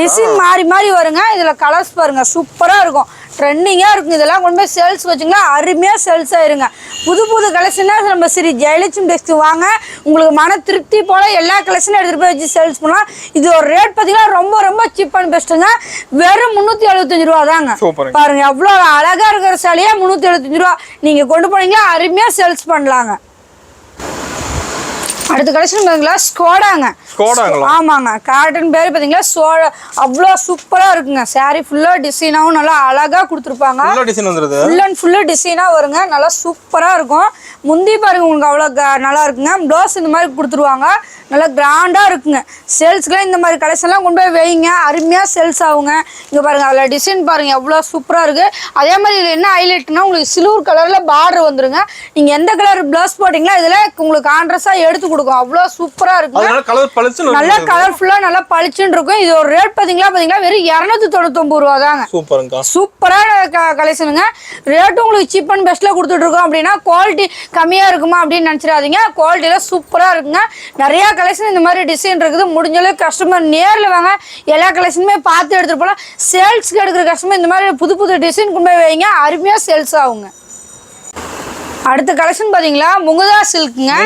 டிசைன் மாறி வருங்க. இதுல கலர்ஸ் பாருங்க சூப்பரா இருக்கும். ட்ரெண்டிங்கா இருக்கும். இதெல்லாம் கொண்டு போய் சேல்ஸ் வச்சுங்களா அருமையா சேல்ஸ் ஆயிருங்க. புது கலெக்ஷனா நம்ம ஸ்ரீ ஜெயலட்சுமி டெக்ஸ்ட் வாங்க. உங்களுக்கு மன திருப்தி போல எல்லா கலெக்ஷனும் எடுத்துட்டு போய் வச்சு சேல்ஸ் பண்ணலாம். இது ஒரு ரேட் பாத்தீங்கன்னா ரொம்ப சீப் அண்ட் பெஸ்ட்டுங்க. வெறும் 375 ரூபா தாங்க. பாருங்க எவ்வளவு அழகா இருக்கிற சாலையா 375 ரூபா நீங்க கொண்டு போனீங்கன்னா அருமையா சேல்ஸ் பண்ணலாங்க. அடுத்த கலெக்ஷன் பாத்தீங்களா ஸ்கோடாங்க. ஸ்கோடாங்களா? ஆமாங்க, காட்டன் பேர் பாத்தீங்களா சோழ. அவ்வளோ சூப்பரா இருக்குங்க. saree ஃபுல்லா டிசைனாவும் நல்லா அழகா கொடுத்துருப்பாங்க. ஃபுல்லா டிசைன் வந்துருது. ஃபுல் அண்ட் ஃபுல்லு டிசைனா வருங்க. நல்லா சூப்பரா இருக்கும். முந்தி பாருங்க உங்களுக்கு அவ்வளோ நல்லா இருக்குங்க. ப்ளவுஸ் இந்த மாதிரி கொடுத்துருவாங்க. நல்லா கிராண்டா இருக்குங்க. சேல்ஸ்க்குலாம் இந்த மாதிரி கலெக்ஷன்லாம் கொண்டு போய் வைங்க, அருமையா சேல்ஸ் ஆகுங்க. இங்க பாருங்க அதில் டிசைன் பாருங்க எவ்வளோ சூப்பரா இருக்கு. அதே மாதிரி இதில் என்ன ஹைலைட்னா உங்களுக்கு சில்வர் கலர்ல பார்டர் வந்துருங்க. நீங்க எந்த கலர் ப்ளவுஸ் போட்டீங்களா இதுல உங்களுக்கு கான்ட்ராஸ்டா எடுத்து கொடுக்கும். அவ்வளோ சூப்பரா இருக்குங்க. நல்லா கலர்ஃபுல்லா நல்லா பளிச்சுன்னு இருக்கும். இது ஒரு ரேட் பாத்தீங்களா வெறும் 299 ரூபா தாங்க. சூப்பரான கலெக்ஷனுங்க. ரேட்டும் உங்களுக்கு சீப் அண்ட் பெஸ்ட்ல கொடுத்துட்டு இருக்கோம். அப்படின்னா குவாலிட்டி கம்மியா இருக்குமா அப்படின்னு நினைச்சிடாதீங்க. குவாலிட்டியில சூப்பரா இருக்குங்க. நிறைய கலெக்ஷன் இந்த மாதிரி டிசைன் இருக்குது. முடிஞ்ச அளவுக்கு கஸ்டமர் நேரில் வாங்க, எல்லா கலெக்ஷனுமே பார்த்து எடுத்துட்டு போகலாம். சேல்ஸ்க்கு எடுக்கிற கஸ்டமர் இந்த மாதிரி புது புது டிசைன் கொண்டு போய் வைங்க, அருமையா சேல்ஸ் ஆகுங்க. அடுத்த கலெக்ஷன் பாத்தீங்களா முகுந்தா சில்க்குங்க.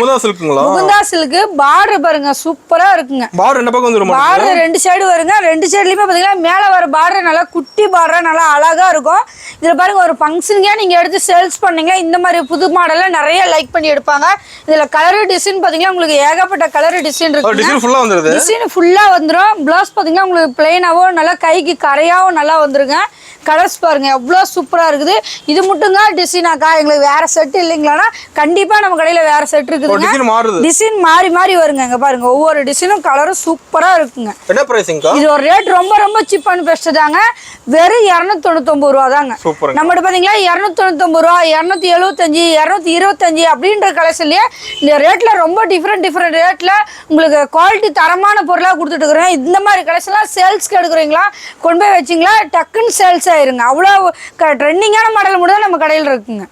முகுந்தா சில்க் பார்டர் பாருங்க சூப்பரா இருக்குங்க. பார்டர் என்ன பக்கம் வந்துரும்? பார்டர் ரெண்டு சைடு வருங்க. ரெண்டு சைடுலயுமே பாத்தீங்கன்னா மேல வர பார்டர் நல்லா குட்டி பார்டர் நல்லா அழகா இருக்கும். இதுல பாருங்க ஒரு ஃபங்க்ஷனுக்கே நீங்க எடுத்து சேல்ஸ் பண்ணீங்க, இந்த மாதிரி புது மாடல்ல நிறைய லைக் பண்ணி எடுப்பாங்க. இதுல கலர் டிசைன் பாத்தீங்கன்னா உங்களுக்கு ஏகப்பட்ட கலர் டிசைன் இருக்கு. டிசைன் ஃபுல்லா வந்துரும். ப்ளவுஸ் பாத்தீங்கன்னா உங்களுக்கு பிளைனாவோ நல்லா கைக்கு கரையாவும் நல்லா வந்துருங்க. கலர்ஸ் பாருங்க எவ்வளோ சூப்பரா இருக்குது. இது மட்டும் தான் டிசைனாக்கா, எங்களுக்கு வேற செட் இல்லைங்களா? கண்டிப்பா நம்ம கடையில வேற செட் இருக்குதுங்க. டிசைன் மாறி மாறி வருங்க. இங்க பாருங்க ஒவ்வொரு டிசைனும் கலரும் சூப்பரா இருக்குங்க. என்ன பிரைசிங்? இது ஒரு ரேட் ரொம்ப ரொம்ப சீப் அண்ட் பெஸ்ட் தாங்க. வெறும் 299 ரூபா தாங்க. நம்மகிட்ட பாத்தீங்களா 299 ரூபா, 275, 225 அப்படின்ற கலெக்ஷன்லயே இந்த ரேட்ல ரொம்ப டிஃப்ரெண்ட் ரேட்ல உங்களுக்கு குவாலிட்டி தரமான பொருளா கொடுத்துட்டு இருக்கிறேன். இந்த மாதிரி கலெக்ஷன்லாம் சேல்ஸ்க்கு எடுக்கிறீங்களா கொண்டு போய் வச்சிங்களா டக்குன்னு சேல்ஸ் ஆயிருங்க. அவ்வளோ ட்ரெண்டிங்கான மாடல் மட்டும் தான் நம்ம கடையில் இருக்குங்க.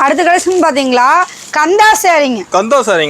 அடுத்த கலெக்ஷன் பாத்தீங்களா கந்தா சேரீங்க.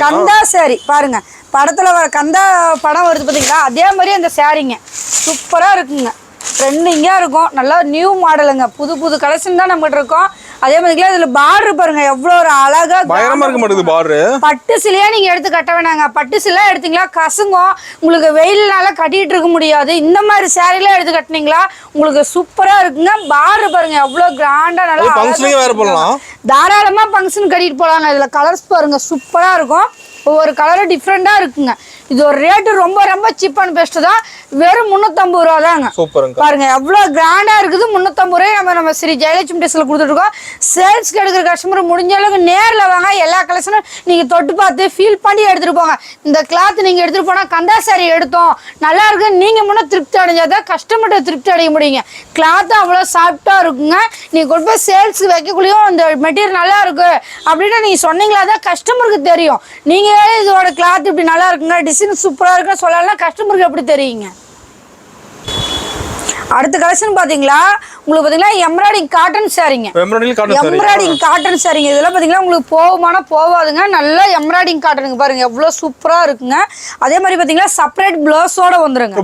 கந்தா சேரீ பாருங்க, படத்துல வர கந்தா படம் வருது பாத்தீங்களா, அதே மாதிரி அந்த சேரீங்க சூப்பரா இருக்குங்க. ட்ரெண்டிங்கா இருக்கும். நல்லா நியூ மாடலுங்க. புது புது கலெக்ஷன் தான் நம்மகிட்ட இருக்கும். அதே மாதிரி இதுல பார்டர் பாருங்க எவ்வளவு ஒரு அழகா பயங்கரமா இருக்க மாட்டேங்குது பார்டர். பட்டு சிலையா நீங்க எடுத்து கட்ட வேணாங்க. பட்டு சிலை எடுத்தீங்களா கசங்கும், உங்களுக்கு வெயில்னால கட்டிட்டு இருக்க முடியாது. இந்த மாதிரி சாரீலாம் எடுத்து கட்டினீங்களா உங்களுக்கு சூப்பரா இருக்குங்க. பார்டர் பாருங்க எவ்வளவு கிராண்டா நல்லா ஃபங்க்ஷனுக்கு வேற போடலாம். தாராளமா ஃபங்க்ஷன் கட்டிட்டு போலாங்க. இதுல கலர்ஸ் பாருங்க சூப்பரா இருக்கும். ஒவ்வொரு கலரும் டிஃப்ரெண்டா இருக்குங்க. இது ஒரு ரேட்டு ரொம்ப ரொம்ப சீப் அண்ட் பெஸ்ட் தான். வெறும் 350 ரூபா தாங்க. பாருங்க எவ்வளவு கிராண்டா இருக்குது. 350 ரூபாய் நம்ம ஸ்ரீ ஜெயலட்சுமி டெஸ்ட்ல கொடுத்துட்டு இருக்கோம். சேல்ஸ்க்கு எடுக்கிற கஸ்டமர் முடிஞ்ச அளவுக்கு நேரில் வாங்க. எல்லா கலெக்ஷனும் நீங்க தொட்டு பார்த்து ஃபீல் பண்ணி எடுத்துட்டு போங்க. இந்த கிளாத் நீங்க எடுத்துட்டு போனா கந்தா சாரி எடுத்தோம் நல்லா இருக்கு நீங்க முன்ன திருப்தி அடைஞ்சாதான் கஸ்டமர்கிட்ட திருப்தி அடைய முடியுங்க. கிளாத் அவ்வளோ சாஃப்டா இருக்குங்க. நீங்க கொண்டு போய் சேல்ஸ்க்கு வைக்கக்குள்ளேயும் இந்த மெட்டீரியல் நல்லா இருக்கு அப்படின்னு நீங்க சொன்னீங்களா தான் கஸ்டமருக்கு தெரியும். நீங்க இதோட கிளாத் இப்படி நல்லா இருக்குங்க, டிசைன் சூப்பரா இருக்குன்னு சொல்லலாம், கஸ்டமருக்கு எப்படி தெரியுங்க. அடுத்த கலெக்ஷன் பாத்தீங்களா உங்களுக்கு பாத்தீங்கன்னா எம்ப்ராய்டிங் காட்டன் சாரீங்க. எம்ப்ராய்டிங் காட்டன் சாரீங்க. இதெல்லாம் பாத்தீங்கன்னா உங்களுக்கு போவாதுங்க. நல்லா எம்ப்ராய்டிங் காட்டனுங்க பாருங்க எவ்வளவு சூப்பரா இருக்குங்க. அதே மாதிரி பாத்தீங்கன்னா செப்பரேட் பிளவுஸோட வந்துருங்க.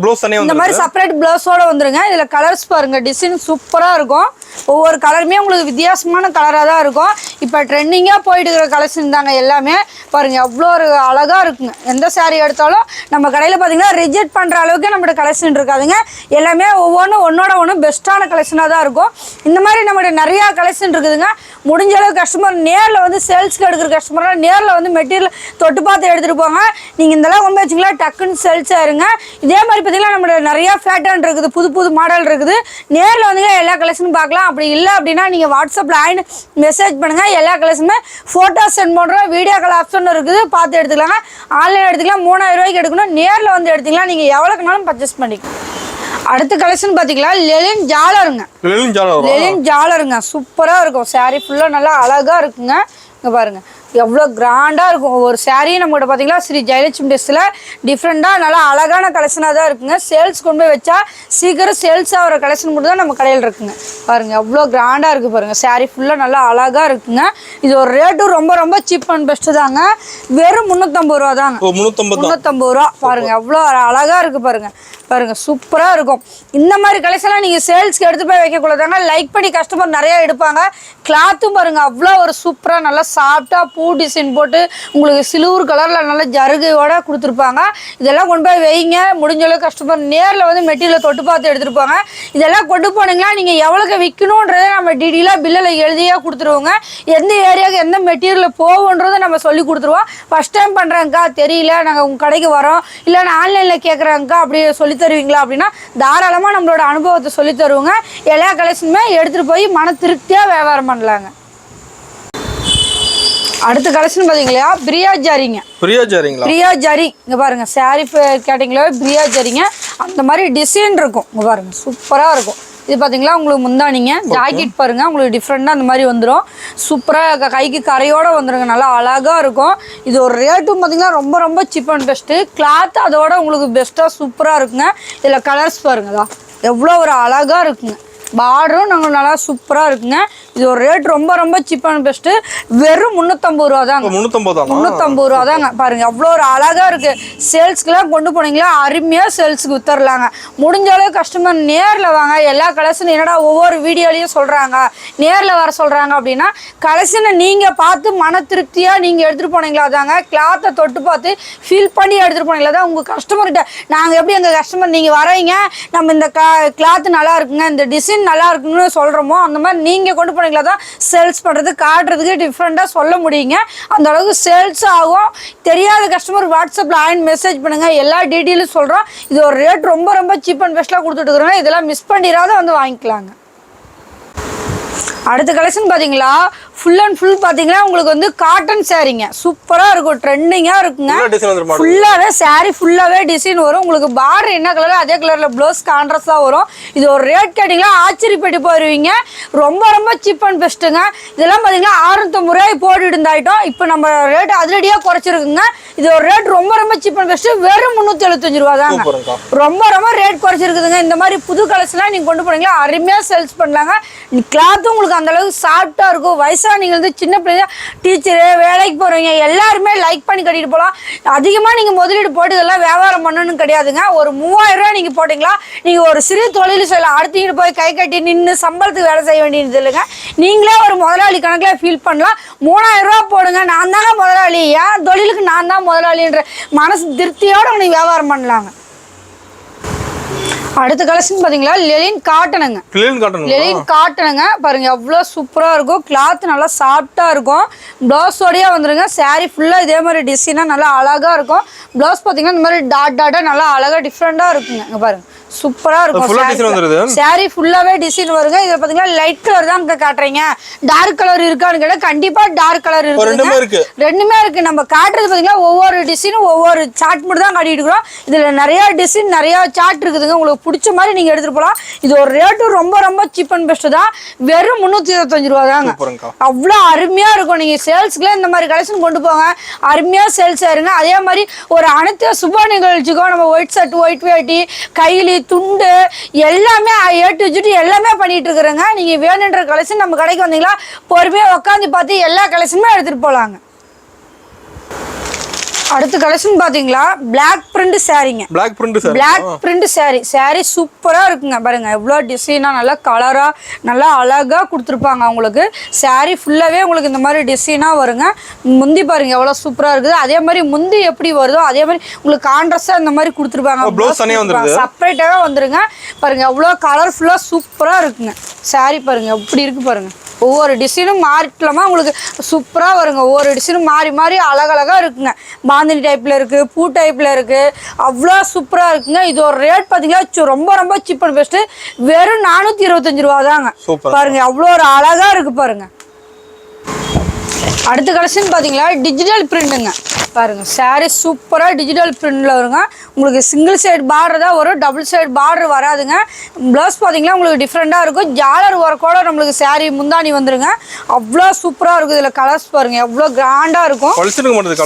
இந்த மாதிரி செப்பரேட் பிளவுஸோட வந்துருங்க. இதுல கலர்ஸ் பாருங்க டிசைன் சூப்பரா இருக்கும். ஒவ்வொரு கலருமே உங்களுக்கு வித்தியாசமான கலரா தான் இருக்கும். இப்ப ட்ரெண்டிங்கா போயிட்டு இருக்கிற கலெக்ஷன் தாங்க எல்லாமே. பாருங்க எவ்வளோ ஒரு அழகா இருக்குங்க. எந்த சாரீ எடுத்தாலும் நம்ம கடையில பாத்தீங்கன்னா ரிஜெக்ட் பண்ற அளவுக்கு நம்மகிட்ட கலெக்ஷன் இருக்காதுங்க. எல்லாமே ஒவ்வொன்றும் ஒன்னோட ஒன்று பெஸ்ட்டான கலெக்ஷனாக தான் இருக்கும். இந்த மாதிரி நம்மகிட்ட நிறையா கலெக்ஷன் இருக்குதுங்க. முடிஞ்ச அளவு கஸ்டமர் நேரில் வந்து சேல்ஸ்க்கு எடுக்கிற கஸ்டமர்லாம் நேரில் வந்து மெட்டீரியல் தொட்டு பார்த்து எடுத்துகிட்டு போங்க. நீங்கள் இதெல்லாம் கொண்டு வச்சிங்களா டக்குன்னு சேல்ஸ் ஆயிருங்க. இதே மாதிரி பார்த்தீங்கன்னா நம்மளோட நிறையா பேட்டர்ன் இருக்குது, புது புது மாடல் இருக்குது. நேரில் வந்து எல்லா கலெக்ஷனும் பார்க்கலாம். அப்படி இல்லை அப்படின்னா நீங்கள் வாட்ஸ்அப்பில் மெசேஜ் பண்ணுங்கள். எல்லா கலெக்ஷனுமே ஃபோட்டோ சென்ட் பண்ணுறோம். வீடியோ கால் ஆப்ஷன் இருக்குது, பார்த்து எடுத்துக்கலாங்க. ஆன்லைன் எடுத்துக்கலாம். 3000 ரூபாய்க்கு எடுக்கணும். நேரில் வந்து எடுத்துக்கலாம். நீங்கள் எவ்வளோக்குனாலும் பர்ச்சேஸ் பண்ணிக்கலாம். அடுத்த கலெக்ஷன் பாத்தீங்களா லெலின் ஜாலருங்க. லெலின் ஜாலருங்க சூப்பரா இருக்கும். சாரி ஃபுல்லா நல்லா அழகா இருக்குங்க. இங்க பாருங்க எவ்வளோ கிராண்டா இருக்கும். ஒரு சாரீ நம்மகிட்ட பாத்தீங்களா ஸ்ரீ ஜெயலட்சுமி டெஸ்ட்ல டிஃப்ரெண்டா நல்லா அழகான கலெக்ஷனா தான் இருக்குங்க. சேல்ஸ் கொண்டு போய் வச்சா சீக்கிரம் சேல்ஸ் ஆகிற கலெக்ஷன் மட்டும் தான் நம்ம கடையில் இருக்குங்க. பாருங்க எவ்வளோ கிராண்டா இருக்கு பாருங்க. சாரீ ஃபுல்லா நல்லா அழகா இருக்குங்க. இது ஒரு ரேட்டும் ரொம்ப ரொம்ப சீப் அண்ட் பெஸ்ட் தாங்க. வெறும் 350 ரூபா தாங்க. 350 ரூபா. பாருங்க எவ்வளோ அழகா இருக்கு பாருங்க. பாருங்க சூப்பரா இருக்கும். இந்த மாதிரி கலெக்ஷன்லாம் நீங்க சேல்ஸ்க்கு எடுத்து போய் வைக்க கூடாதாங்க. லைக் பண்ணி கஸ்டமர் நிறைய எடுப்பாங்க. கிளாத்தும் பாருங்க அவ்வளோ ஒரு சூப்பரா நல்லா சாஃப்டா பூ டிசைன் போட்டு உங்களுக்கு சில்வர் கலரில் நல்ல ஜருகையோட கொடுத்துருப்பாங்க. இதெல்லாம் கொண்டு போய் வைங்க. முடிஞ்ச அளவுக்கு கஸ்டமர் நேரில் வந்து மெட்டீரியலை தொட்டு பார்த்து எடுத்துருப்பாங்க. இதெல்லாம் கொண்டு போனீங்கன்னா நீங்கள் எவ்வளோக்கு விற்கணுன்றதை நம்ம டீட்டெயிலாக பில்லில் எழுதியாக கொடுத்துருவோங்க. எந்த ஏரியாவுக்கு எந்த மெட்டீரியல் போகுன்றதை நம்ம சொல்லி கொடுத்துருவோம். ஃபஸ்ட் டைம் பண்ணுறேங்க்கா தெரியல, நாங்கள் உங்கள் கடைக்கு வரோம், இல்லை நான் ஆன்லைனில் கேட்குறேங்க்கா அப்படி சொல்லி தருவீங்களா அப்படின்னா தாராளமாக நம்மளோட அனுபவத்தை சொல்லி தருவோங்க. எல்லா கலெக்ஷனுமே எடுத்துகிட்டு போய் மன திருப்தியாக வியாபாரம் பண்ணலாங்க. அடுத்த கலெக்ஷன் பாத்தீங்களா, பிரியா ஜரிங்க. பிரியா ஜரி இங்க பாருங்க, சாரி கேட்டிங்களா பிரியா ஜரிங்க. அந்த மாதிரி டிசைன் இருக்கும் இங்க பாருங்க, சூப்பரா இருக்கும். இது பாத்தீங்களா உங்களுக்கு முந்தானிங்க, ஜாக்கெட் பாருங்க உங்களுக்கு டிஃப்ரெண்டா அந்த மாதிரி வந்துடும். சூப்பரா கைக்கு கரையோட வந்துருங்க, நல்லா அழகா இருக்கும். இது ஒரு ரேட்டும் பாத்தீங்கன்னா ரொம்ப ரொம்ப சீப் அண்ட் பெஸ்ட். கிளாத் அதோட உங்களுக்கு பெஸ்டா சூப்பரா இருக்குங்க. இதுல கலர்ஸ் பாருங்கதா எவ்வளோ ஒரு அழகா இருக்குங்க. பார்டரும் நாங்கள் நல்லா சூப்பராக இருக்குங்க. இது ஒரு ரேட் ரொம்ப ரொம்ப சீப் அண்ட் பெஸ்ட்டு. வெறும் 350 ரூபா தாங்க. 350 ரூபா தாங்க. பாருங்க அவ்வளோ ஒரு அழகாக இருக்குது. சேல்ஸ்க்குலாம் கொண்டு போனீங்களா அருமையாக சேல்ஸுக்கு வித்துடலாங்க. முடிஞ்ச அளவு கஸ்டமர் நேரில் வாங்க. எல்லா கலெக்ஷனும் என்னடா ஒவ்வொரு வீடியோலையும் சொல்கிறாங்க, நேரில் வர சொல்கிறாங்க அப்படின்னா கலெக்ஷனை நீங்கள் பார்த்து மன திருப்தியாக நீங்கள் எடுத்துகிட்டு போனீங்களா தாங்க. கிளாத்தை தொட்டு பார்த்து ஃபீல் பண்ணி எடுத்துகிட்டு போனீங்களா தான் உங்கள் கஸ்டமர்கிட்ட நாங்கள் எப்படி எங்கள் கஸ்டமர் நீங்கள் வரீங்க நம்ம இந்த கிளாத்து நல்லா இருக்குங்க, இந்த டிசைன் நல்லா இருக்குன்னு சொல்கிறோமோ அந்த மாதிரி நீங்கள் கொண்டு போனீங்களா தான் சேல்ஸ் பண்ணுறது காட்டுறதுக்கு டிஃப்ரெண்ட்டாக சொல்ல முடியுங்க. அந்த அளவுக்கு சேல்ஸ் ஆகும். தெரியாத கஸ்டமர் வாட்ஸ்அப்பில் ஆயின் மெசேஜ் பண்ணுங்கள், எல்லா டீட்டெயிலும் சொல்கிறோம். இது ஒரு ரேட் ரொம்ப ரொம்ப சீப் அண்ட் பெஸ்ட்டாக கொடுத்துட்டுருக்குறோங்க. இதெல்லாம் மிஸ் பண்ணிடாத வந்து வாங்கிக்கலாங்க. அடுத்த கலெக்ஷன் பார்த்தீங்களா, ஃபுல் அண்ட் ஃபுல் பார்த்தீங்கன்னா உங்களுக்கு வந்து காட்டன் சாரீங்க. சூப்பராக இருக்கும், ட்ரெண்டிங்காக இருக்குங்க. ஃபுல்லாகவே சாரீ ஃபுல்லாகவே டிசைன் வரும். உங்களுக்கு பார்டர் என்ன கலர் அதே கலரில் ப்ளவுஸ் கான்ட்ராஸ்டாக வரும். இது ஒரு ரேட் கேட்டிங்களா ஆச்சரியப்பட்டு போயிடுவீங்க. ரொம்ப ரொம்ப சீப் அண்ட் பெஸ்ட்டுங்க. இதெல்லாம் பார்த்தீங்கன்னா 650 ரூபாய் போட்டுட்டு இருந்தாயிட்டோம். இப்போ நம்ம ரேட் அதிரடியாக குறைச்சிருக்குங்க. இது ஒரு ரேட் ரொம்ப ரொம்ப சீப் அண்ட் பெஸ்ட்டு. வெறும் 375 ரூபா தாங்க. ரொம்ப ரொம்ப ரேட் குறைச்சிருக்குதுங்க. இந்த மாதிரி புது கலெக்ஷன்லாம் நீங்கள் கொண்டு போனீங்களா அருமையாக சேல்ஸ் பண்ணலாங்க. கிளாத்தும் உங்களுக்கு அந்த அளவுக்கு சாஃப்டாக இருக்கும். நீங்கள் வந்து சின்ன பிள்ளைங்க டீச்சரு வேலைக்கு போகிறவங்க எல்லாருமே லைக் பண்ணி கட்டிட்டு போகலாம். அதிகமாக நீங்கள் முதலீடு போட்டு இதெல்லாம் வியாபாரம் பண்ணணும்னு கிடையாதுங்க. ஒரு 3000 ரூபா நீங்கள் போட்டிங்களா நீங்கள் ஒரு சிறு தொழில் செய்யலாம். அடுத்துக்கிட்டு போய் கை கட்டி நின்று சம்பளத்துக்கு வேலை செய்ய வேண்டியது இல்லைங்க. நீங்களே ஒரு முதலாளி கணக்கில் ஃபீல் பண்ணலாம். 3000 ரூபா போடுங்க, நான் தாங்க முதலாளி, ஏன் தொழிலுக்கு நான் தான் முதலாளின்ற மனசு திருப்தியோடு நீங்கள் வியாபாரம் பண்ணலாங்க. அடுத்த கலெக்ஷன் பாத்தீங்களா, லெலின் காட்டனுங்க. லெலின் காட்டனுங்க பாருங்க எவ்வளோ சூப்பரா இருக்கும். கிளாத் நல்லா சாஃப்டா இருக்கும். பிளவுஸோடய வந்துருங்க. சாரி ஃபுல்லா இதே மாதிரி டிசைனா நல்லா அழகா இருக்கும். பிளவுஸ் பாத்தீங்கன்னா இந்த மாதிரி டாட் டாட்டா நல்லா அழகா டிஃப்ரெண்டா இருக்குங்க. இங்க பாருங்க சூப்பரா இருக்கும். சாரி ஃபுல்லாவே டிசைன் வருங்க. இத பாத்தீங்கன்னா லைட் கலர் தான் காட்டுறீங்க, டார்க் கலர் இருக்கான்னு கேட்டா கண்டிப்பா டார்க் கலர் இருக்கு. ரெண்டுமே இருக்கு. நம்ம காட்டுறது பாத்தீங்கன்னா ஒவ்வொரு டிசைனும் ஒவ்வொரு சார்ட் மட்டும் தான் காட்டிட்டு இருக்கோம். இதுல நிறைய டிசைன் நிறைய சார்ட் இருக்குதுங்க. உங்களுக்கு பிடிச்ச மாதிரி நீங்க எடுத்துட்டு போலாம். இது ஒரு ரேட்டு ரொம்ப ரொம்ப சீப் அண்ட் பெஸ்ட் தான். வெறும் 325 ரூபா தாங்க. அவ்வளோ அருமையா இருக்கும். நீங்க சேல்ஸ்க்குள்ள இந்த மாதிரி கலெக்ஷன் கொண்டு போங்க, அருமையா சேல்ஸ் ஆயிருங்க. அதே மாதிரி ஒரு அனைத்து சுப நிகழ்ச்சிக்கும் நம்ம ஒயிட் ஷர்ட் ஒயிட் வேட்டி கைலி துண்டு எல்லாமே A to Z எல்லாமே பண்ணிட்டு இருக்கிறேங்க. நீங்க வேணுன்ற கலெக்ஷன் நம்ம கடைக்கு வந்தீங்களா பொறுமையா உட்காந்து பார்த்து எல்லா கலெக்ஷனுமே எடுத்துட்டு போலாங்க. அடுத்த கலெக்ஷன் பாத்தீங்களா, பிளாக் பிரிண்ட் சாரீங்க. Block print sari. சாரி சூப்பரா இருக்குங்க. பாருங்க எவ்வளோ டிசைனா நல்லா கலரா நல்லா அழகா கொடுத்துருப்பாங்க. உங்களுக்கு சாரி ஃபுல்லாவே உங்களுக்கு இந்த மாதிரி டிசைனா வருங்க. முந்தி பாருங்க எவ்வளோ சூப்பரா இருக்குது. அதே மாதிரி முந்தி எப்படி வருதோ அதே மாதிரி உங்களுக்கு கான்ட்ராஸ்டா இந்த மாதிரி கொடுத்துருப்பாங்க. செப்பரேட்டாவே வந்துருங்க. பாருங்க எவ்வளோ கலர்ஃபுல்லா சூப்பரா இருக்குங்க. சாரி பாருங்க எப்படி இருக்கு பாருங்க. ஒவ்வொரு டிசைனும் மாறிட்டலாமா உங்களுக்கு சூப்பராக வருங்க. ஒவ்வொரு டிசைனும் மாறி மாறி அழகழகாக இருக்குங்க. பாந்தினி டைப்பில் இருக்குது, பூ டைப்பில் இருக்குது, அவ்வளோ சூப்பராக இருக்குங்க. இது ஒரு ரேட் பார்த்தீங்கன்னா ரொம்ப ரொம்ப சீப் அண்ட் பெஸ்ட்டு. வெறும் 425 ரூபா தாங்க. பாருங்க அவ்வளோ ஒரு அழகாக இருக்குது பாருங்க. அடுத்த கலெக்ஷன் பார்த்தீங்களா, டிஜிட்டல் பிரிண்ட்டுங்க. பாருங்க சாரி சூப்பராக டிஜிட்டல் பிரிண்டில் வருங்க. உங்களுக்கு சிங்கிள் சைடு பார்டர் தான் வரும், டபுள் சைடு பார்டர் வராதுங்க. ப்ளவுஸ் பார்த்தீங்கன்னா உங்களுக்கு டிஃப்ரெண்ட்டாக இருக்கும். ஜாலர் ஒர்க்கோட நம்மளுக்கு சாரி முந்தானி வந்துருங்க. அவ்வளோ சூப்பராக இருக்கும். இதில் கலர்ஸ் பாருங்க எவ்வளோ கிராண்டாக இருக்கும்.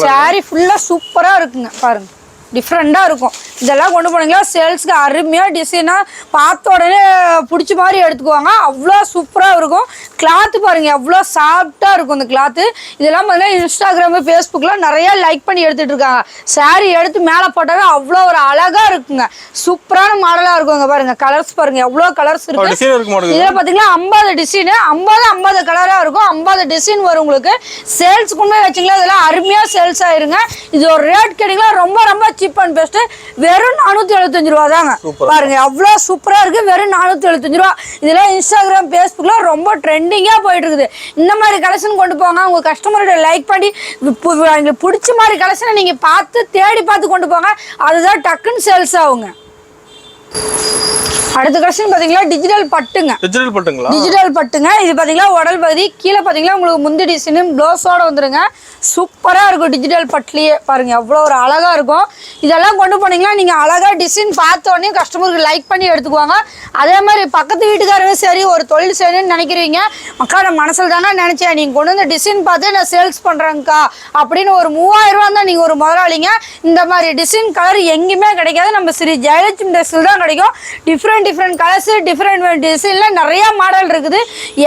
சாரி ஃபுல்லாக சூப்பராக இருக்குங்க. பாருங்க டிஃப்ரெண்ட்டாக இருக்கும். இதெல்லாம் கொண்டு போனீங்களா சேல்ஸ்க்கு அருமையாக டிசைனாக பார்த்த உடனே பிடிச்ச மாதிரி எடுத்துக்குவாங்க. அவ்வளோ சூப்பராக இருக்கும். கிளாத்து பாருங்கள் எவ்வளோ சாஃப்டாக இருக்கும் இந்த கிளாத்து. இதெல்லாம் பார்த்தீங்கன்னா இன்ஸ்டாகிராமு ஃபேஸ்புக்கில் நிறையா லைக் பண்ணி எடுத்துகிட்டு இருக்காங்க. சாரீ எடுத்து மேலே போட்டாவே அவ்வளோ ஒரு அழகாக இருக்குங்க. சூப்பரான மாடலாக இருக்குங்க. பாருங்கள் கலர்ஸ் பாருங்கள் எவ்வளோ கலர்ஸ் இருக்குது. இதில் பார்த்தீங்கன்னா 50 டிசைனு 50 கலராக இருக்கும். 50 டிசைன் வரும் உங்களுக்கு. சேல்ஸுக்குமே வச்சிங்களா இதெல்லாம் அருமையாக சேல்ஸ் ஆயிருங்க. இது ஒரு ரேட் கேட்டிங்களா ரொம்ப ரொம்ப சீப் அண்ட் பெஸ்ட்டு. வெறும் 475 ரூபா தாங்க. பாருங்க அவ்வளோ சூப்பராக இருக்குது. வெறும் 475 ரூபா. இதெல்லாம் இன்ஸ்டாகிராம் ஃபேஸ்புக்கில் ரொம்ப ட்ரெண்டிங்காக போயிட்டு இருக்குது. இந்த மாதிரி கலெக்ஷன் கொண்டு போங்க. உங்கள் கஸ்டமரோட லைக் பண்ணி உங்களுக்கு பிடிச்ச மாதிரி கலெக்ஷனை நீங்கள் பார்த்து தேடி பார்த்து கொண்டு போங்க. அதுதான் டக்குன்னு சேல்ஸ் ஆகுங்க. அடுத்த கலெக்ஷன் பாத்தீங்களா டிஜிட்டல் பட்டுங்க. டிஜிட்டல் பட்டுங்க. இது பாத்தீங்களா உடல் பகுதி கீழே பாத்தீங்களா உங்களுக்கு முந்தி டிசைன் ப்ளவுஸோட வந்துருங்க. சூப்பரா இருக்கும். டிஜிட்டல் பட்லயே பாருங்க எவ்வளவு ஒரு அழகா இருக்கும். இதெல்லாம் கொண்டு போனீங்கன்னா நீங்க அழகா டிசைன் பார்த்த உடனே கஸ்டமருக்கு லைக் பண்ணி எடுத்துக்குவாங்க. அதே மாதிரி பக்கத்து வீட்டுக்காரங்க சரி ஒரு தொழில் செய்யணும்னு நினைக்கிறீங்க மக்கா நான் மனசுல தானே நினைச்சேன் நீங்க கொண்டு வந்து டிசைன் பார்த்து நான் சேல்ஸ் பண்றேங்க்கா அப்படின்னு ஒரு 3000 ரூபா தான் நீங்க ஒரு முதலாளிங்க. இந்த மாதிரி டிசைன் கலர் எங்கேயுமே கிடைக்காது. நம்ம ஸ்ரீ ஜெயலட்சுமி டெக்ஸ்டைல் தான் கிடைக்கும். டிஃப்ரெண்ட் கலர்ஸ் டிஃப்ரெண்ட் டிசைன்ல நிறைய மாடல் இருக்குது.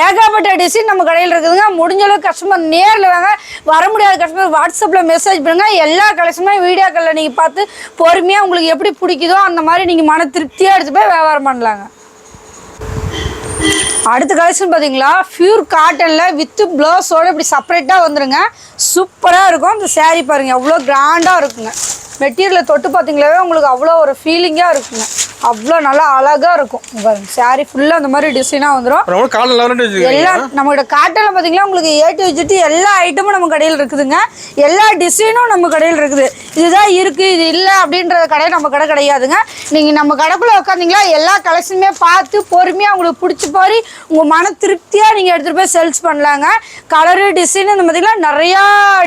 ஏகப்பட்ட டிசைன் நம்ம கடையில் இருக்குதுங்க. முடிஞ்ச அளவுக்கு கஸ்டமர் நேரில் வாங்க. வர முடியாத கஸ்டமர் வாட்ஸ்அப்பில் மெசேஜ் பண்ணுங்க. எல்லா கலெக்ஷனுமே வீடியோக்களில் நீங்கள் பார்த்து பொறுமையாக உங்களுக்கு எப்படி பிடிக்குதோ அந்த மாதிரி நீங்கள் மன திருப்தியாக எடுத்து போய் வியாபாரம் பண்ணலாங்க. அடுத்த கலெக்ஷன் பார்த்தீங்களா பியூர் காட்டனில் வித் ப்ளவுஸோடு இப்படி செப்பரேட்டாக வந்துருங்க. சூப்பராக இருக்கும். இந்த சாரீ பாருங்கள் எவ்வளோ கிராண்டாக இருக்குங்க. மெட்டீரியலை தொட்டு பார்த்தீங்களாவே உங்களுக்கு அவ்வளோ ஒரு ஃபீலிங்காக இருக்குங்க. அவ்வளோ நல்லா அழகாக இருக்கும். பாருங்க சாரீ ஃபுல்லாக அந்த மாதிரி டிசைனாக வந்துடும். எல்லாம் நம்மளோட காட்டனில் பார்த்தீங்கன்னா உங்களுக்கு A to Z எல்லா ஐட்டமும் நம்ம கடையில் இருக்குதுங்க. எல்லா டிசைனும் நம்ம கடையில் இருக்குது. இதுதான் இருக்குது இது இல்லை அப்படின்ற கடை நம்ம கடை கிடையாதுங்க. நீங்கள் நம்ம கடைக்குள்ளே உட்காந்திங்களா எல்லா கலெக்ஷனுமே பார்த்து பொறுமையாக உங்களுக்கு பிடிச்ச மாதிரி உங்கள் மன திருப்தியாக நீங்கள் எடுத்துகிட்டு போய் சேல்ஸ் பண்ணலாங்க. கலரு டிசைன் இந்த பார்த்தீங்கன்னா நிறையா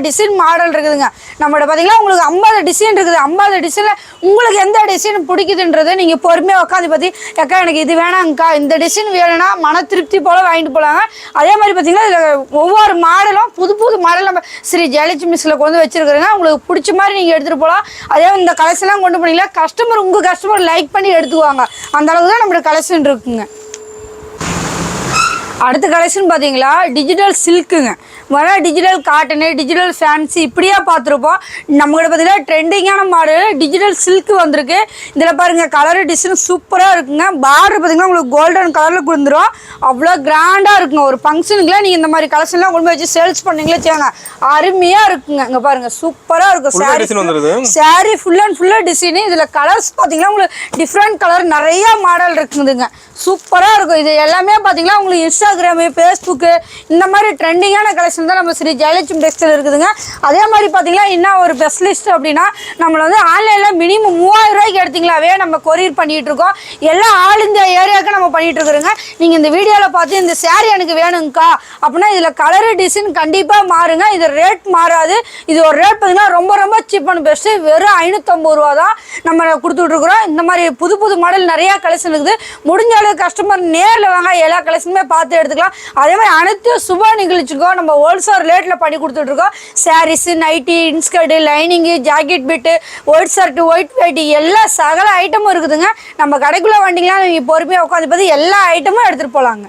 டிசைன் மாடல் இருக்குதுங்க. நம்மளோட பார்த்தீங்கன்னா உங்களுக்கு 50 டிசைன் இருக்குது. 50 டிசைனில் உங்களுக்கு எந்த டிசைன் பிடிக்குதுன்றதை நீங்கள் பொறுமையாக உட்காந்து பார்த்து அக்கா எனக்கு இது வேணாங்க்கா இந்த டிசைன் வேணும்னா மன திருப்தி போல் வாங்கிட்டு போகலாங்க. அதே மாதிரி பார்த்தீங்கன்னா இதில் ஒவ்வொரு மாடலும் புது மாடல் நம்ம ஸ்ரீ ஜெயலட்சுமிஸில் கொண்டு வச்சுருக்குறேங்க. உங்களுக்கு பிடிச்ச மாதிரி நீங்கள் எடுத்துகிட்டு போகலாம். அதே இந்த கலெக்ஷன்லாம் கொண்டு போனீங்களா கஸ்டமர் உங்கள் கஸ்டமர் லைக் பண்ணி எடுத்துக்குவாங்க. அந்த அளவுக்கு தான் நம்மளோட கலெக்ஷன் இருக்குங்க. அடுத்த கலெக்ஷன் பார்த்தீங்களா டிஜிட்டல் சில்க்குங்க. வர டிஜிட்டல் காட்டனு டிஜிட்டல் ஃபேன்சி இப்படியா பார்த்துருப்போம். நம்மகிட்ட பார்த்தீங்கன்னா ட்ரெண்டிங்கான மாடல் டிஜிட்டல் சில்க் வந்திருக்கு. இதில் பாருங்கள் கலரு டிசைன் சூப்பராக இருக்குங்க. பார்டர் பார்த்தீங்கன்னா உங்களுக்கு கோல்டன் கலரில் கொடுத்துரும். அவ்வளோ கிராண்டாக இருக்குங்க. ஒரு ஃபங்க்ஷனுக்குலாம் நீங்கள் இந்த மாதிரி கலெக்ஷன்லாம் கொண்டு வச்சு சேல்ஸ் பண்ணீங்களே செய்யுங்க அருமையாக இருக்குங்க. இங்கே பாருங்கள் சூப்பராக இருக்கும். சாரீ ஃபுல் அண்ட் ஃபுல்லாக டிசைனு. இதில் கலர்ஸ் பார்த்தீங்கன்னா உங்களுக்கு டிஃப்ரெண்ட் கலர் நிறையா மாடல் இருக்குதுங்க. சூப்பராக இருக்கும். இது எல்லாமே பார்த்தீங்கன்னா உங்களுக்கு இன்ஸ்டாகிராமு ஃபேஸ்புக்கு இந்த மாதிரி ட்ரெண்டிங்கான கலெக்ஷன் தான் நம்ம ஸ்ரீ ஜெயலட்சுமி டெக்ஸ்டைல் இருக்குதுங்க. அதே மாதிரி பார்த்தீங்கன்னா என்ன ஒரு பெஸ்ட் லிஸ்ட் அப்படின்னா நம்மளை வந்து ஆன்லைனில் மினிமம் 3000 ரூபாய்க்கு எடுத்தீங்களாவே நம்ம கொரியர் பண்ணிகிட்டு இருக்கோம். எல்லா ஆல் இந்தியா ஏரியாவுக்கு நம்ம பண்ணிகிட்டு இருக்கிறோங்க. நீங்கள் இந்த வீடியோவில் பார்த்து இந்த சாரீ எனக்கு வேணுங்க்கா அப்படின்னா இதில் கலரு டிசைன் கண்டிப்பாக மாறுங்க. இது ரேட் மாறாது. இது ஒரு ரேட் பார்த்தீங்கன்னா ரொம்ப ரொம்ப சீப் அண்ட் பெஸ்ட்டு. வெறும் 550 ரூபா தான் நம்ம கொடுத்துட்ருக்குறோம். இந்த மாதிரி புது மாடல் நிறையா கலெக்ஷன் இருக்குது. முடிஞ்ச அளவு கஸ்டமர் நேரில் வாங்க எல்லா கலெக்ஷனுமே பார்த்து எடுத்துக்கலாம். அதே மாதிரி அனைத்து சுப நிகழ்ச்சிக்கும் நம்ம ஹோல்சேல் ரேட்டில் பண்ணி கொடுத்துட்ருக்கோம். Saris nighty inskirt lining jacket bit white shirt white வேட்டி எல்லா சகல ஐட்டமும் இருக்குதுங்க. நம்ம கடைக்குள்ளே வண்டிங்கன்னா நீங்கள் பொறுமையாக உட்காந்து பார்த்து எல்லா ஐட்டமும் எடுத்துகிட்டு போகலாங்க.